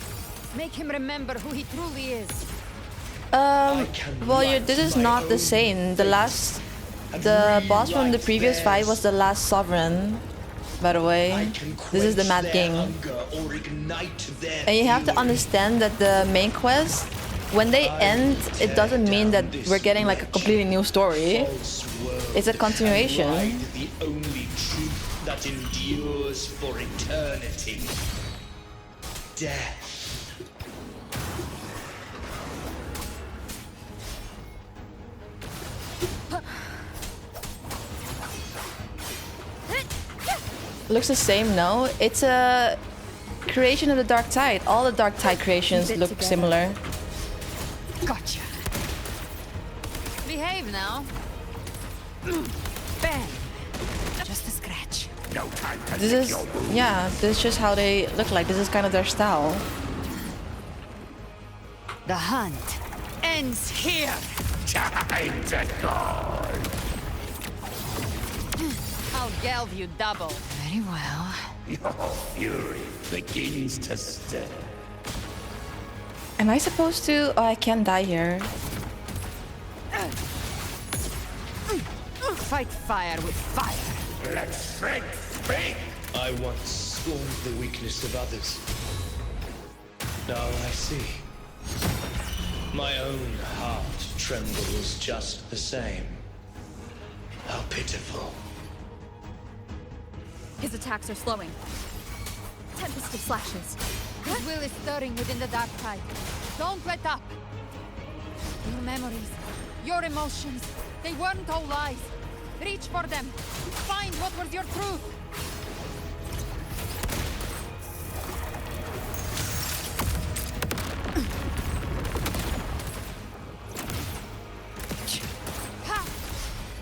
Make him remember who he truly is. Well, this is not the same. The boss from the previous fight was the last sovereign, by the way. This is the Mad King. And you have to understand that the main quest, when they end, it doesn't mean that we're getting like a completely new story. It's a continuation. The only truth that endures for eternity. Death. Looks the same, no? It's a creation of the Dark Tide. All the Dark Tide creations look similar. Gotcha. Behave now. Bang. Just a scratch. No time to This is, yeah, this is just how they look like. This is kind of their style. The hunt ends here. Time to go. I'll gelve you double. Very well. Your fury begins to stir. Am I supposed to? Oh, I can't die here. Fight fire with fire. Let strength speak. I once scorned the weakness of others. Now I see. My own heart trembles just the same. How pitiful. His attacks are slowing. Tempest of slashes. His will is stirring within the Dark Tide. Don't let up. Your memories, your emotions, they weren't all lies. Reach for them. Find what was your truth. Ha!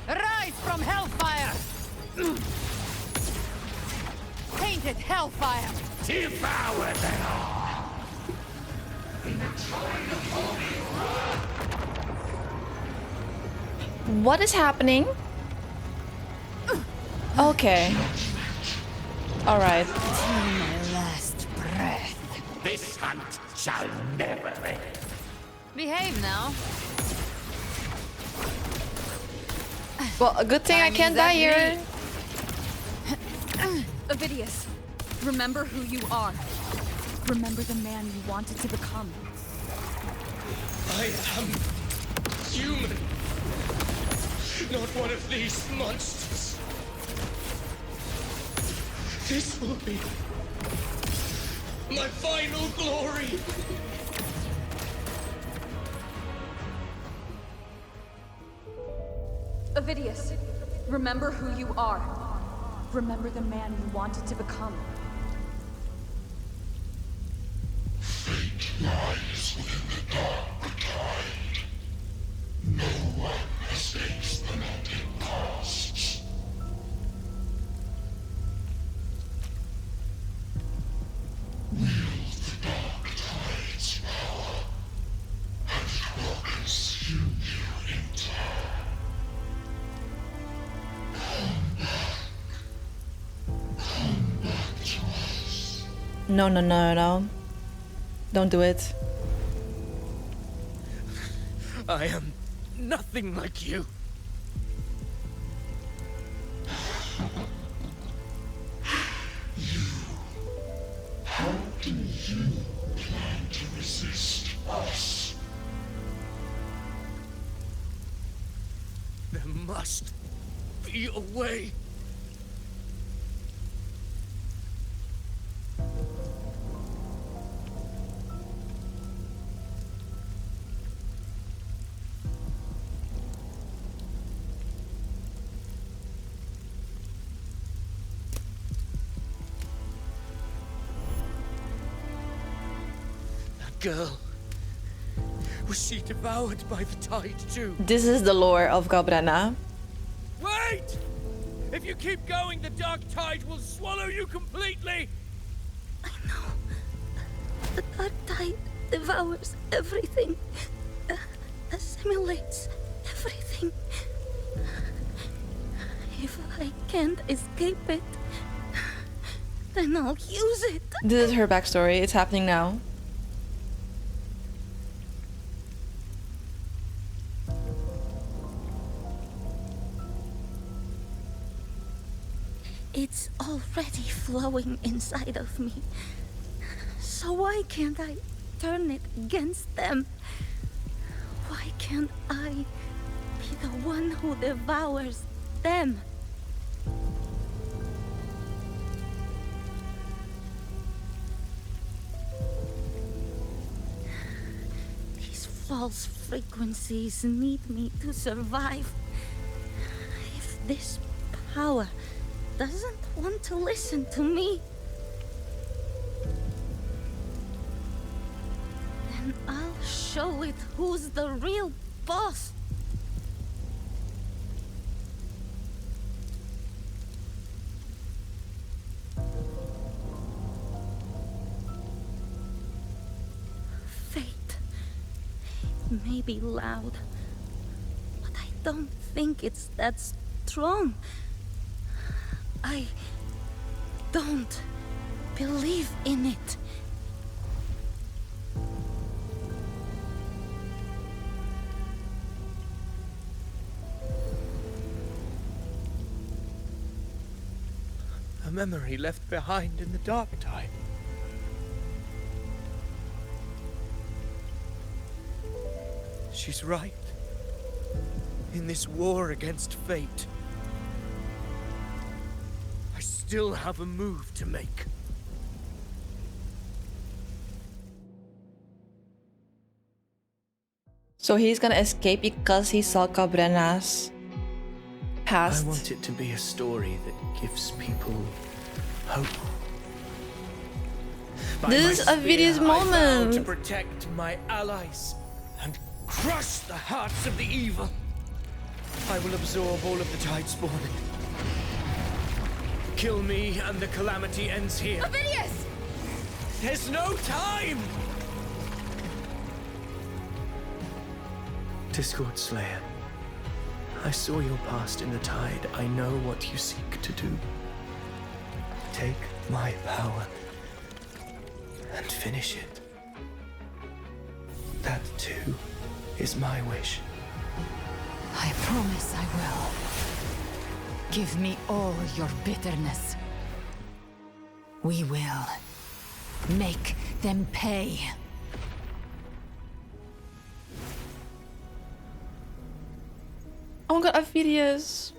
Rise from hellfire. Painted hellfire. Devour them all. What is happening? Okay. Alright. My last breath. This hunt shall never end. Behave now. Well, a good thing I can't die here. Avidius, remember who you are. Remember the man you wanted to become. I am human. Not one of these monsters. This will be my final glory. Avidius, remember who you are. Remember the man you wanted to become. Fate lies within the dark tide. No one escapes the net it casts. Wield the dark tide's power, and it will consume you in turn. Come back to us. No. Don't do it. I am nothing like you. How do you plan to resist us? must be a way. That girl. Was she devoured by the tide too? This is the lore of Gabrana. Wait! If you keep going, the dark tide will swallow you completely! I know. The dark tide devours everything. Assimilates everything. If I can't escape it, then I'll use it. This is her backstory. It's happening now. It's already flowing inside of me. So why can't I turn it against them? Why can't I be the one who devours them? These false frequencies need me to survive. If this power doesn't want to listen to me, then I'll show it who's the real boss. Fate. It may be loud, but I don't think it's that strong. I don't believe in it. A memory left behind in the dark tide. She's right. In this war against fate, I still have a move to make. So he's gonna escape because he saw Cabrana's past. I want it to be a story that gives people hope. This is Avidius' moment. To protect my allies and crush the hearts of the evil. I will absorb all of the tide spawn. Kill me and the calamity ends here. Avidius! There's no time! Discord Slayer, I saw your past in the tide. I know what you seek to do. Take my power and finish it. That too is my wish. I promise I will. Give me all your bitterness. We will make them pay. Oh my god, Avidius.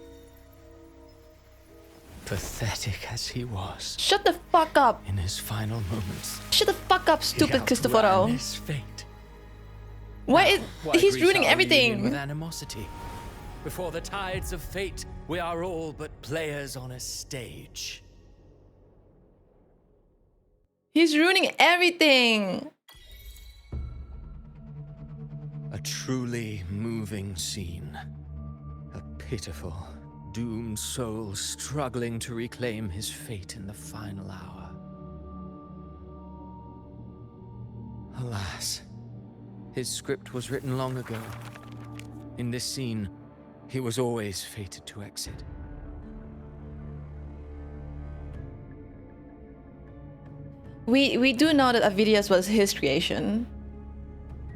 Pathetic as he was. Shut the fuck up. In his final moments. Shut the fuck up, stupid Cristoforo. His fate. Why he's greet ruining our union everything. with animosity. Before the tides of fate, we are all but players on a stage. He's ruining everything. A truly moving scene. A pitiful, doomed soul struggling to reclaim his fate in the final hour. Alas, his script was written long ago. In this scene, he was always fated to exit. We do know that Avidius was his creation,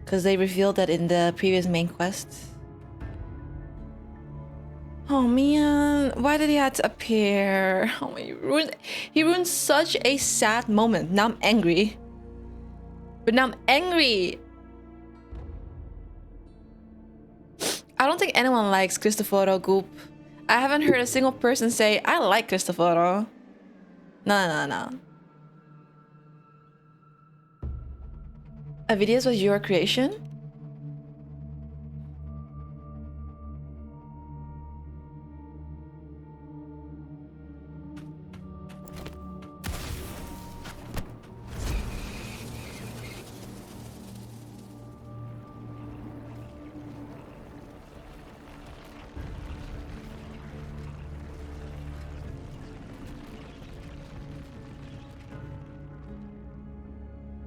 because they revealed that in the previous main quest. Oh man, why did he have to appear? Oh, he ruined such a sad moment. Now I'm angry. But now I'm angry. I don't think anyone likes Cristoforo, Goop. I haven't heard a single person say, I like Cristoforo. No. Avidius was your creation?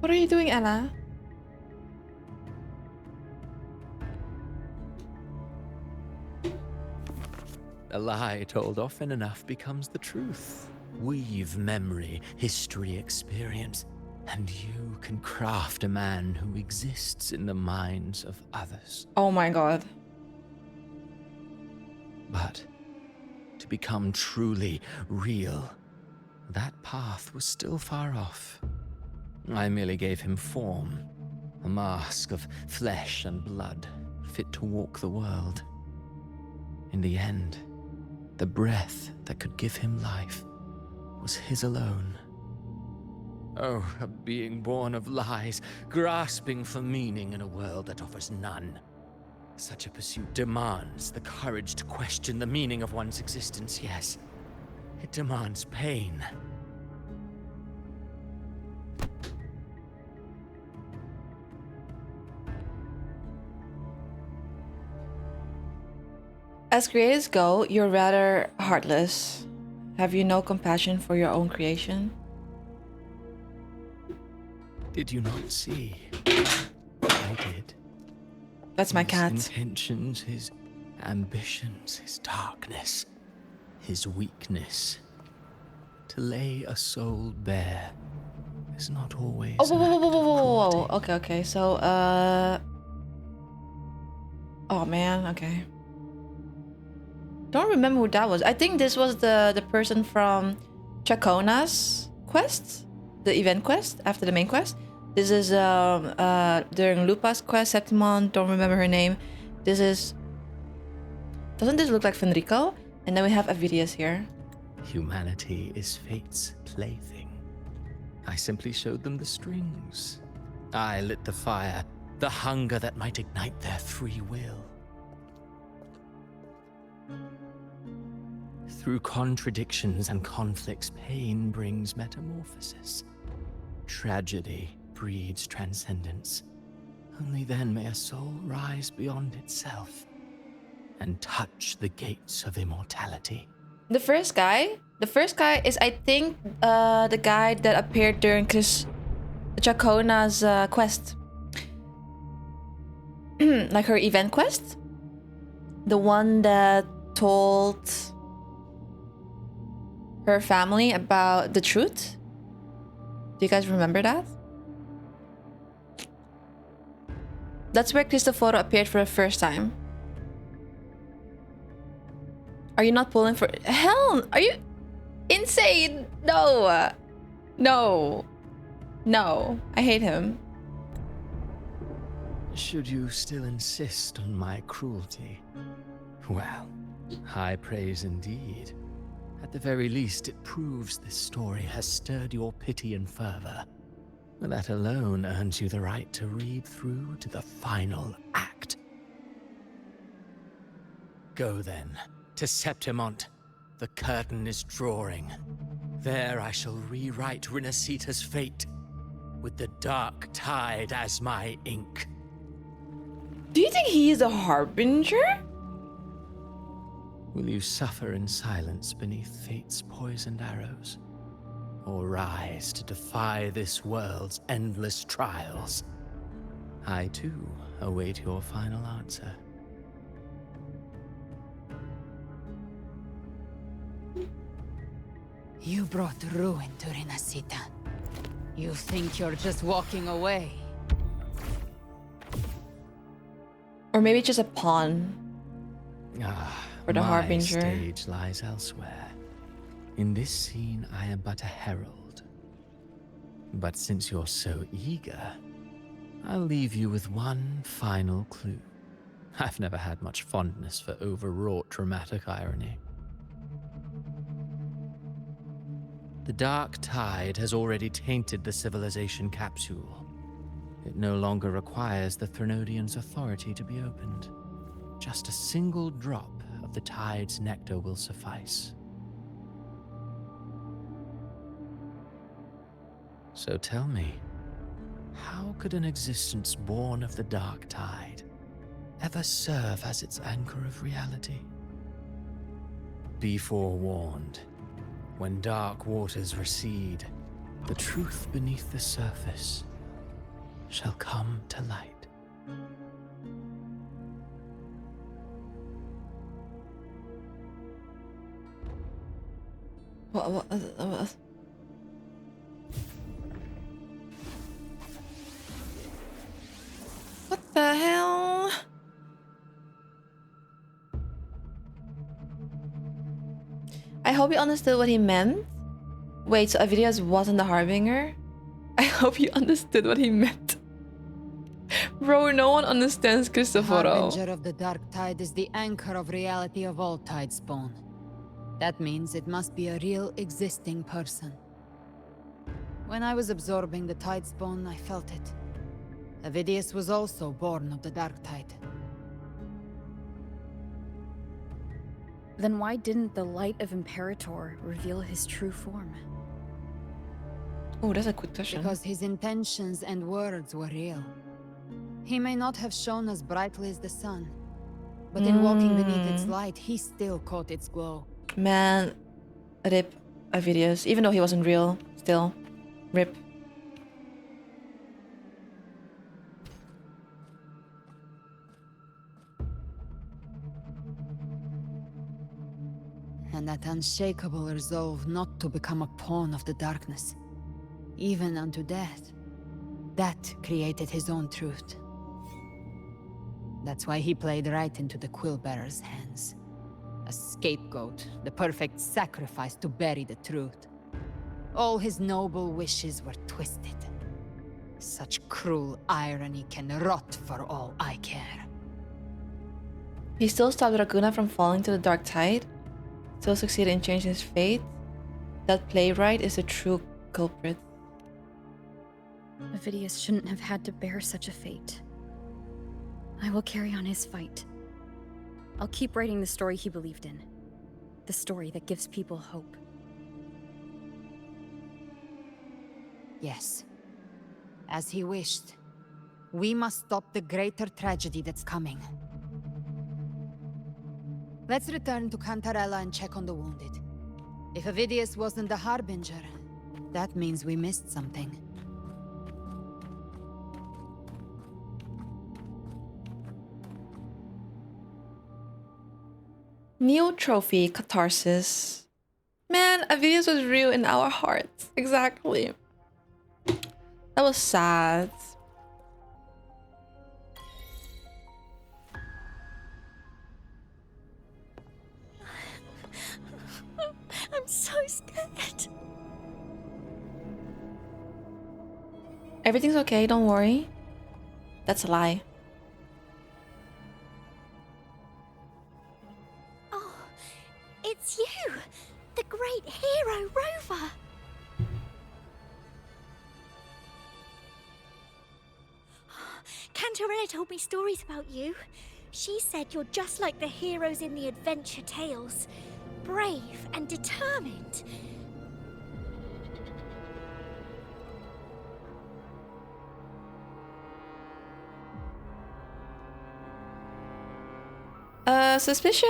What are you doing, Ella? A lie told often enough becomes the truth. Weave memory, history, experience, and you can craft a man who exists in the minds of others. Oh my god. But to become truly real, that path was still far off. I merely gave him form, a mask of flesh and blood, fit to walk the world. In the end, the breath that could give him life was his alone. Oh, a being born of lies, grasping for meaning in a world that offers none. Such a pursuit demands the courage to question the meaning of one's existence, yes. It demands pain. As creators go, you're rather heartless. Have you no compassion for your own creation? Did you not see? I did. That's my cat. His intentions, his ambitions, his darkness, his weakness. To lay a soul bare is not always. Oh, whoa. Okay. So, oh man, okay. Don't remember who that was. I think this was the person from Chacona's quest, the event quest after the main quest. This is during Lupa's quest, Septimon, don't remember her name. This is, doesn't this look like Fenrico? And then we have Avidius here. Humanity is fate's plaything. I simply showed them the strings. I lit the fire, the hunger that might ignite their free will. Through contradictions and conflicts, pain brings metamorphosis. Tragedy breeds transcendence. Only then may a soul rise beyond itself and touch the gates of immortality. The first guy is, I think, the guy that appeared during Chacona's quest. Like her event quest. The one that told her family about the truth. Do you guys remember that? That's where Cristoforo appeared for the first time. Are you not pulling for... Hell, are you insane? No. I hate him. Should you still insist on my cruelty? Well, high praise indeed. At the very least, it proves this story has stirred your pity and fervor. That alone earns you the right to read through to the final act. Go then, to Septimont. The curtain is drawing. There I shall rewrite Rinasita's fate, with the dark tide as my ink. Do you think he is a harbinger? Will you suffer in silence beneath fate's poisoned arrows? Or rise to defy this world's endless trials? I too await your final answer. You brought ruin to Rinasita. You think you're just walking away? Or maybe just a pawn. For the my harbinger. Stage lies elsewhere. In this scene, I am but a herald. But since you're so eager, I'll leave you with one final clue. I've never had much fondness for overwrought dramatic irony. The dark tide has already tainted the civilization capsule. It no longer requires the Threnodian's authority to be opened. Just a single drop of the tide's nectar will suffice. So tell me, how could an existence born of the dark tide ever serve as its anchor of reality? Be forewarned. When dark waters recede, the truth beneath the surface shall come to light. What the hell? I hope you understood what he meant. Wait, so Avidius wasn't the harbinger? I hope you understood what he meant. Bro, no one understands Cristoforo. Harbinger of the dark tide is the anchor of reality of all tide spawn. That means it must be a real existing person. When I was absorbing the tide spawn, I felt it. Avidius was also born of the dark tide. Then why didn't the light of Imperator reveal his true form? Oh, that's a good question. Because his intentions and words were real. He may not have shone as brightly as the sun, but in walking beneath its light, he still caught its glow. Man, rip Avidius. Even though he wasn't real, still, rip. And that unshakable resolve not to become a pawn of the darkness, even unto death, that created his own truth. That's why he played right into the Quill-bearer's hands. A scapegoat, the perfect sacrifice to bury the truth. All his noble wishes were twisted. Such cruel irony can rot for all I care. He still stopped Ragunna from falling to the dark tide. Still succeeded in changing his fate. That playwright is a true culprit. Avidius shouldn't have had to bear such a fate. I will carry on his fight. I'll keep writing the story he believed in. The story that gives people hope. Yes. As he wished. We must stop the greater tragedy that's coming. Let's return to Cantarella and check on the wounded. If Avidius wasn't the harbinger, that means we missed something. New trophy, Catharsis. Man, Avidius was real in our hearts. Exactly. That was sad. I'm so scared. Everything's okay, don't worry. That's a lie. Oh, it's you, the great hero Rover. Cantarella told me stories about you. She said you're just like the heroes in the adventure tales. Brave and determined. Suspicious?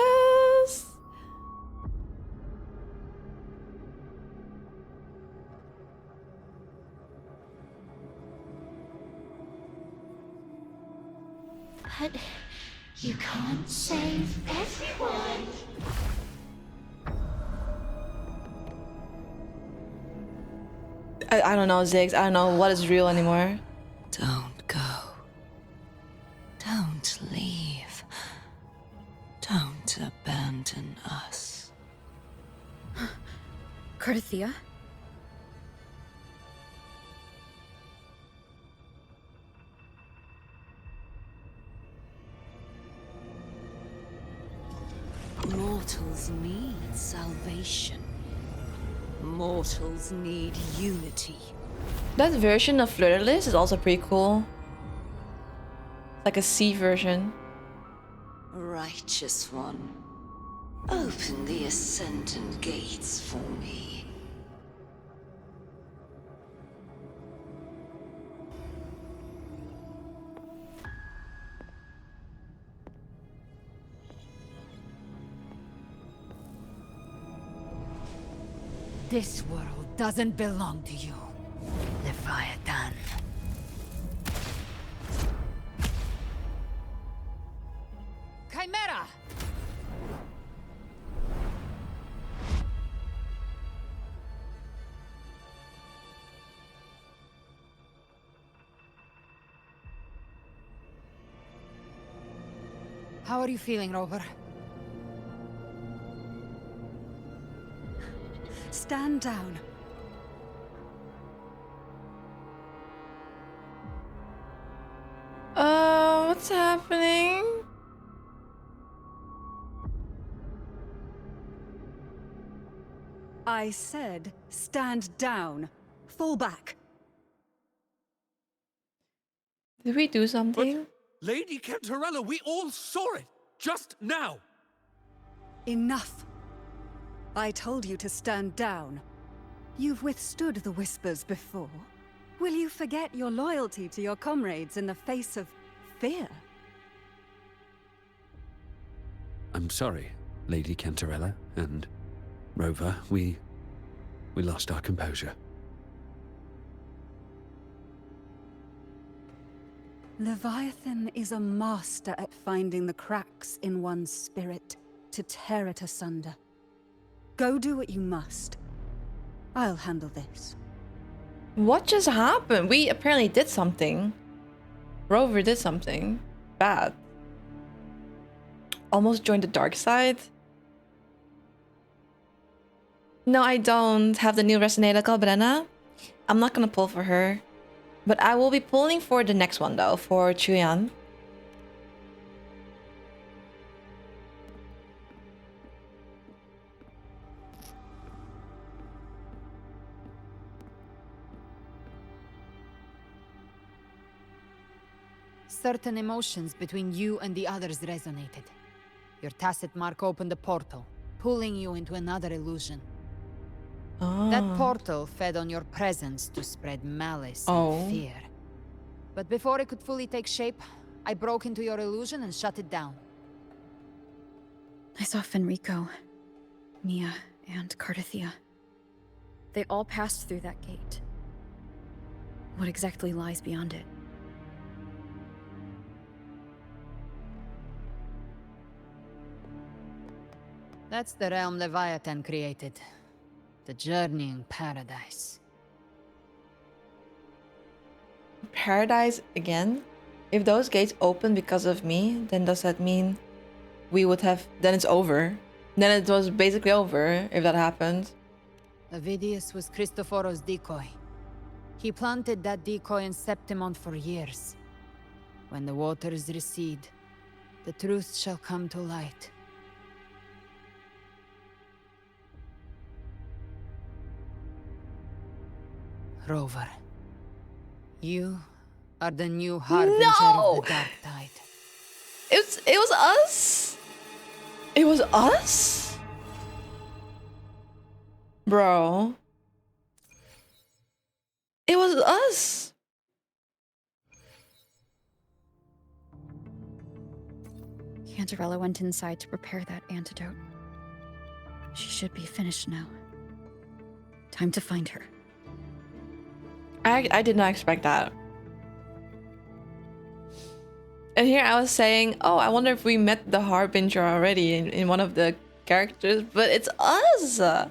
But you can't save everyone. I don't know, Ziggs. I don't know what is real anymore. Don't go. Don't leave. Don't abandon us. Cartethyia? Mortals need salvation. Mortals need unity. That version of Flirtless is also pretty cool. Like a C version. Righteous one, open the Ascendant gates for me. This world doesn't belong to you, Leviathan. Chimera! How are you feeling, Rover? Stand down. What's happening? I said, stand down. Fall back. Did we do something? But Lady Cantarella, we all saw it just now. Enough. I told you to stand down. You've withstood the whispers before. Will you forget your loyalty to your comrades in the face of fear? I'm sorry, Lady Cantarella and Rover. We lost our composure. Leviathan is a master at finding the cracks in one's spirit to tear it asunder. Go do what you must. I'll handle this. What just happened? We apparently did something. Rover did something bad. Almost joined the dark side. No, I don't have the new resonator called Banana. I'm not gonna pull for her. But I will be pulling for the next one though, for Chuyan. Certain emotions between you and the others resonated. Your tacit mark opened a portal, pulling you into another illusion. That portal fed on your presence to spread malice and fear. But before it could fully take shape, I broke into your illusion and shut it down. I saw Fenrico, Mia, and Cartethyia. They all passed through that gate. What exactly lies beyond it? That's the realm Leviathan created. The journeying paradise. Paradise again? If those gates open because of me, then does that mean we would have... Then it's over. Then it was basically over, if that happened. Avidius was Cristoforo's decoy. He planted that decoy in Septimont for years. When the waters recede, the truth shall come to light. Rover, you are the new harbinger of the dark tide. It was us? It was us? Bro. It was us. Cantarella went inside to prepare that antidote. She should be finished now. Time to find her. I did not expect that. And here I was saying, oh, I wonder if we met the harbinger already in one of the characters, but it's us. That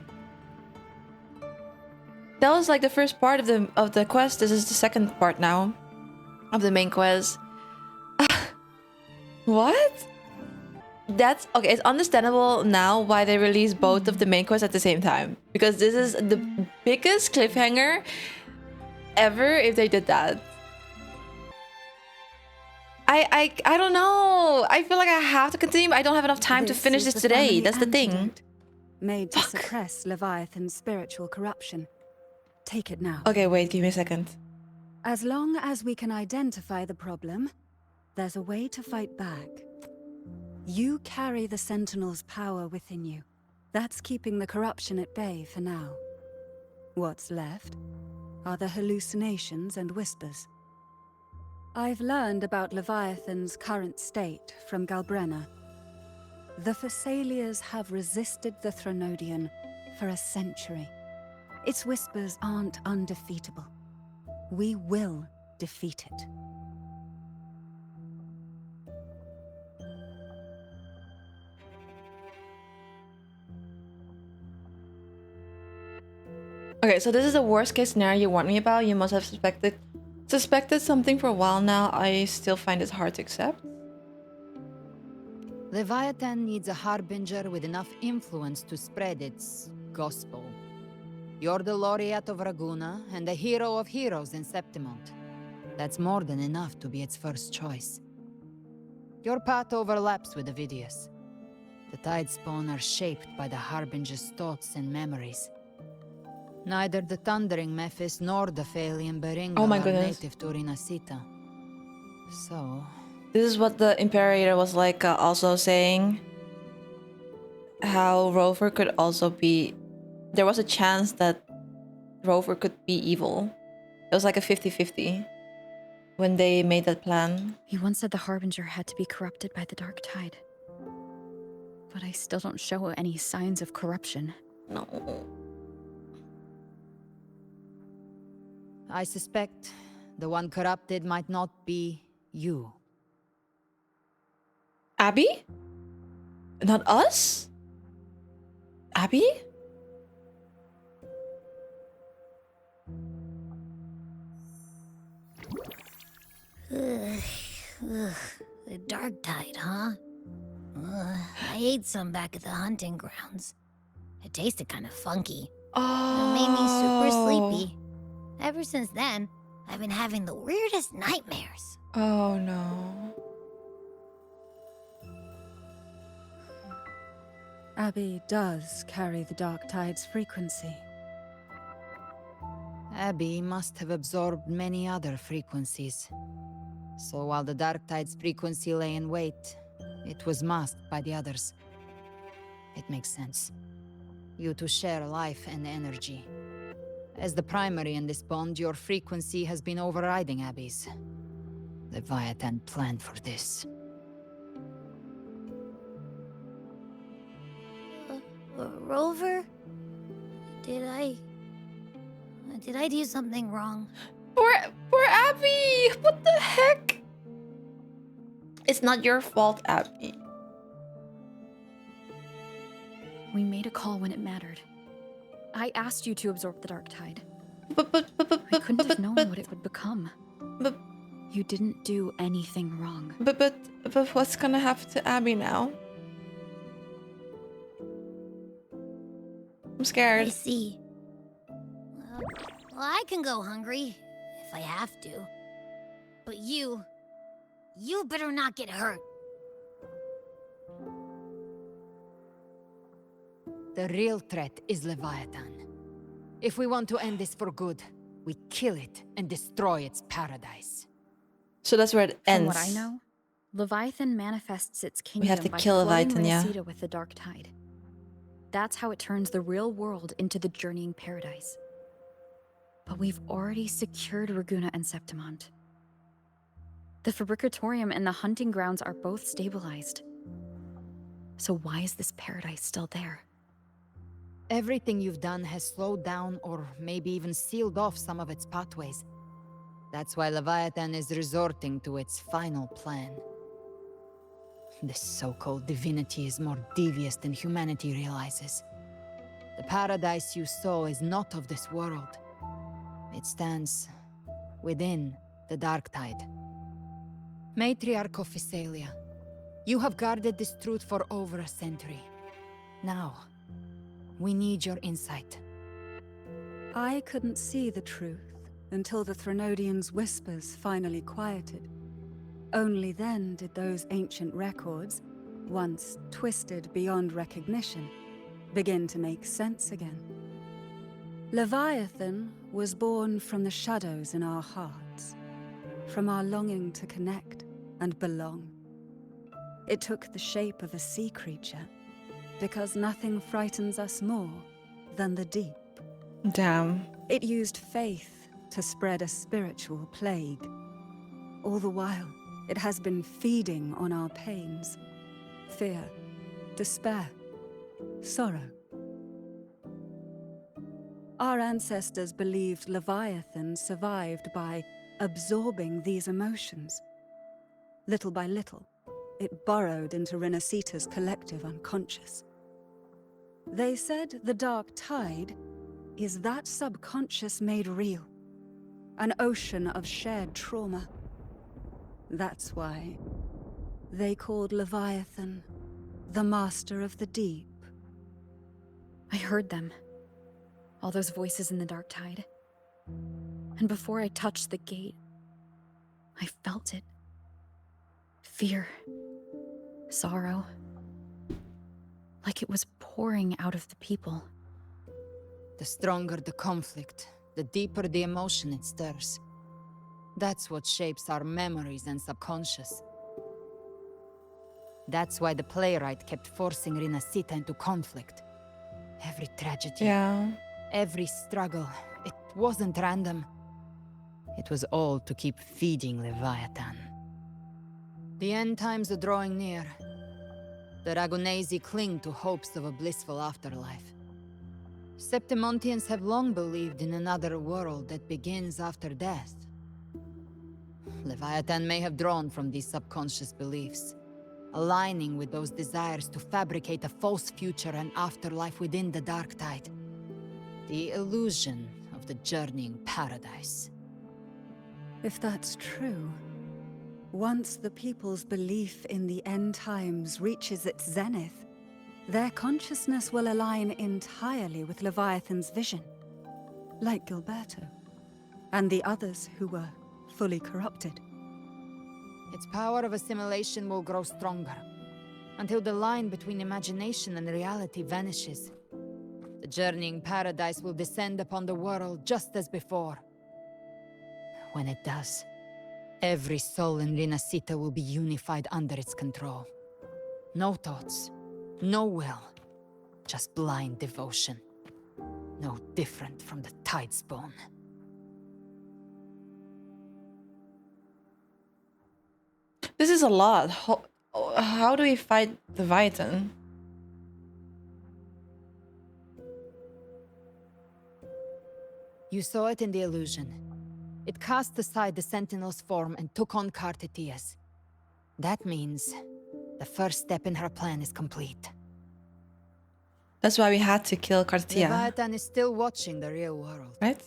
was like the first part of the quest. This is the second part now of the main quest. What? That's okay. It's understandable now why they released both of the main quests at the same time, because this is the biggest cliffhanger ever if they did that. I don't know. I feel like I have to continue, but I don't have enough time to finish is this the today. family That's the thing. antidote, made to suppress Leviathan's spiritual corruption. Take it now. Okay, wait, give me a second. As long as we can identify the problem, there's a way to fight back. You carry the Sentinel's power within you. That's keeping the corruption at bay for now. What's left are the hallucinations and whispers. I've learned about Leviathan's current state from Galbrenna. The Thessalians have resisted the Threnodian for a century. Its whispers aren't undefeatable. We will defeat it. Okay, so this is the worst case scenario you warned me about. You must have suspected something for a while now. I still find this hard to accept. Leviathan needs a harbinger with enough influence to spread its gospel. You're the laureate of Ragunna and the hero of heroes in Septimont. That's more than enough to be its first choice. Your path overlaps with Avidius. The Tidespawn are shaped by the harbinger's thoughts and memories. Neither the Thundering Mephis nor the Phalian Beringal are native to Rinasita. So... This is what the Imperator was like also saying. How Rover could also be... There was a chance that Rover could be evil. It was like a 50-50 when they made that plan. He once said the Harbinger had to be corrupted by the Dark Tide. But I still don't show any signs of corruption. No. I suspect the one corrupted might not be you. Abby? Not us? Abby? The Dark Tide, huh? I ate some back at the hunting grounds. It tasted kind of funky. It made me super sleepy. Ever since then, I've been having the weirdest nightmares. Oh no. Abby does carry the Dark Tide's frequency. Abby must have absorbed many other frequencies. So while the Dark Tide's frequency lay in wait, it was masked by the others. It makes sense. You two share life and energy. As the primary in this bond, your frequency has been overriding Abby's. Leviathan planned for this. Rover? Did I do something wrong? Poor Abby! What the heck? It's not your fault, Abby. We made a call when it mattered. I asked you to absorb the Dark Tide. I couldn't have known what it would become. You didn't do anything wrong. But what's gonna happen to Abby now? I'm scared. I see. Well, I can go hungry, if I have to. But you better not get hurt. The real threat is Leviathan. If we want to end this for good, we kill it and destroy its paradise. So that's where it ends. From what I know, Leviathan manifests its kingdom We have to by kill flooding Leviathan, yeah. Rinasita with the Dark Tide. That's how it turns the real world into the journeying paradise. But we've already secured Ragunna and Septimont. The Fabricatorium and the hunting grounds are both stabilized. So why is this paradise still there? Everything you've done has slowed down or maybe even sealed off some of its pathways. That's why Leviathan is resorting to its final plan. This so-called divinity is more devious than humanity realizes. The paradise you saw is not of this world. It stands within the Dark Tide. Matriarch of Physalia, you have guarded this truth for over a century. Now, we need your insight. I couldn't see the truth until the Threnodian's whispers finally quieted. Only then did those ancient records, once twisted beyond recognition, begin to make sense again. Leviathan was born from the shadows in our hearts, from our longing to connect and belong. It took the shape of a sea creature, because nothing frightens us more than the deep. Damn. It used faith to spread a spiritual plague. All the while, it has been feeding on our pains, fear, despair, sorrow. Our ancestors believed Leviathan survived by absorbing these emotions. Little by little, it burrowed into Renacita's collective unconscious. They said the dark tide is that subconscious made real, an ocean of shared trauma. That's why they called Leviathan the Master of the Deep. I heard them. All those voices in the dark tide. And before I touched the gate, I felt it. Fear. Sorrow. Like it was pouring out of the people. The stronger the conflict, the deeper the emotion it stirs. That's what shapes our memories and subconscious. That's why the playwright kept forcing Renacita into conflict. Every tragedy, every struggle, it wasn't random. It was all to keep feeding Leviathan. The end times are drawing near. The Ragunesi cling to hopes of a blissful afterlife. Septimontians have long believed in another world that begins after death. Leviathan may have drawn from these subconscious beliefs, aligning with those desires to fabricate a false future and afterlife within the dark tide. The illusion of the journeying paradise. If that's true, once the people's belief in the end times reaches its zenith, their consciousness will align entirely with Leviathan's vision, like Gilberto, and the others who were fully corrupted. Its power of assimilation will grow stronger, until the line between imagination and reality vanishes. The journeying paradise will descend upon the world just as before. When it does, every soul in Renacita will be unified under its control. No thoughts, no will, just blind devotion. No different from the Tidespawn. This is a lot. How do we fight Leviathan? You saw it in the illusion. It cast aside the Sentinel's form and took on Cartethyia. That means the first step in her plan is complete. That's why we had to kill Cartethyia. Leviathan is still watching the real world. Right?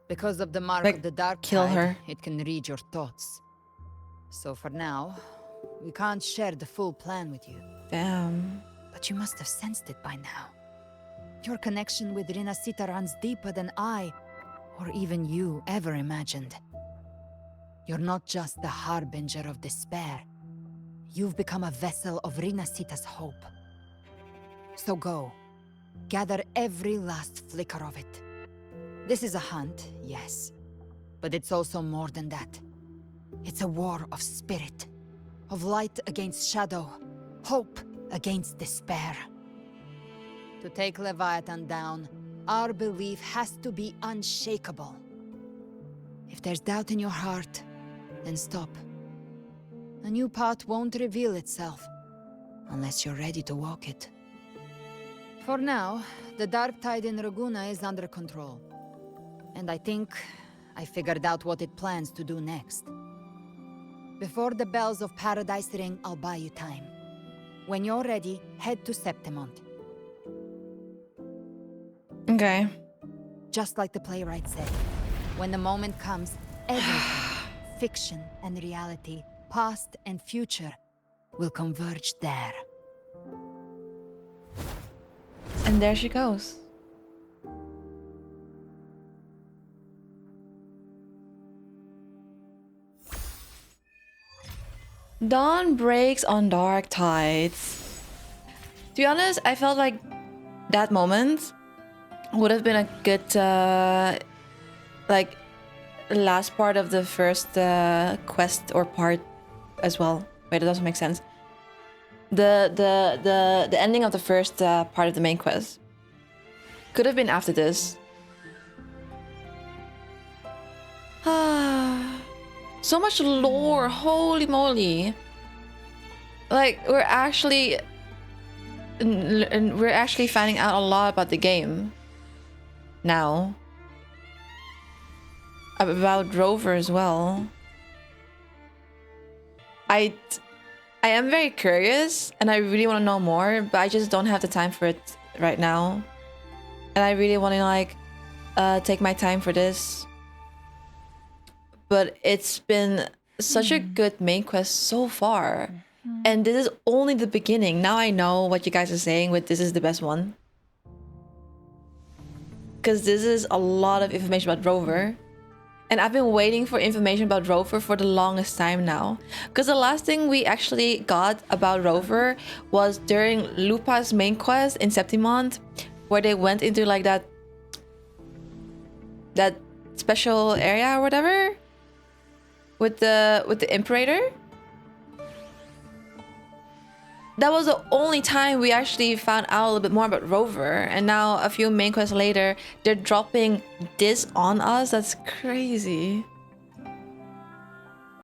Because of the mark of the dark kill tide, her. it can read your thoughts. So for now, we can't share the full plan with you. Damn. But you must have sensed it by now. Your connection with Renacita runs deeper than I, or even you, ever imagined. You're not just the harbinger of despair. You've become a vessel of Renacita's hope. So go. Gather every last flicker of it. This is a hunt, yes. But it's also more than that. It's a war of spirit. Of light against shadow. Hope against despair. To take Leviathan down, our belief has to be unshakable. If there's doubt in your heart, then stop. A new path won't reveal itself, unless you're ready to walk it. For now, the dark tide in Ragunna is under control. And I think I figured out what it plans to do next. Before the bells of Paradise ring, I'll buy you time. When you're ready, head to Septimont. Okay. Just like the playwright said, when the moment comes, everything, fiction and reality, past and future, will converge there. And there she goes. Dawn breaks on dark tides. To be honest, I felt like that moment would have been a good, like, last part of the first quest or part as well. Wait, that doesn't make sense. The ending of the first part of the main quest could have been after this. So much lore, holy moly! Like we're actually finding out a lot about the game now. About Rover as well. I am very curious and I really want to know more, but I just don't have the time for it right now. And I really want to like take my time for this. But it's been such a good main quest so far. And this is only the beginning. Now I know what you guys are saying with this is the best one. Because this is a lot of information about Rover. And I've been waiting for information about Rover for the longest time now. Because the last thing we actually got about Rover was during Lupa's main quest in Septimont, where they went into like that special area or whatever with the Imperator. That was the only time we actually found out a little bit more about Rover, and now a few main quests later, they're dropping this on us. That's crazy.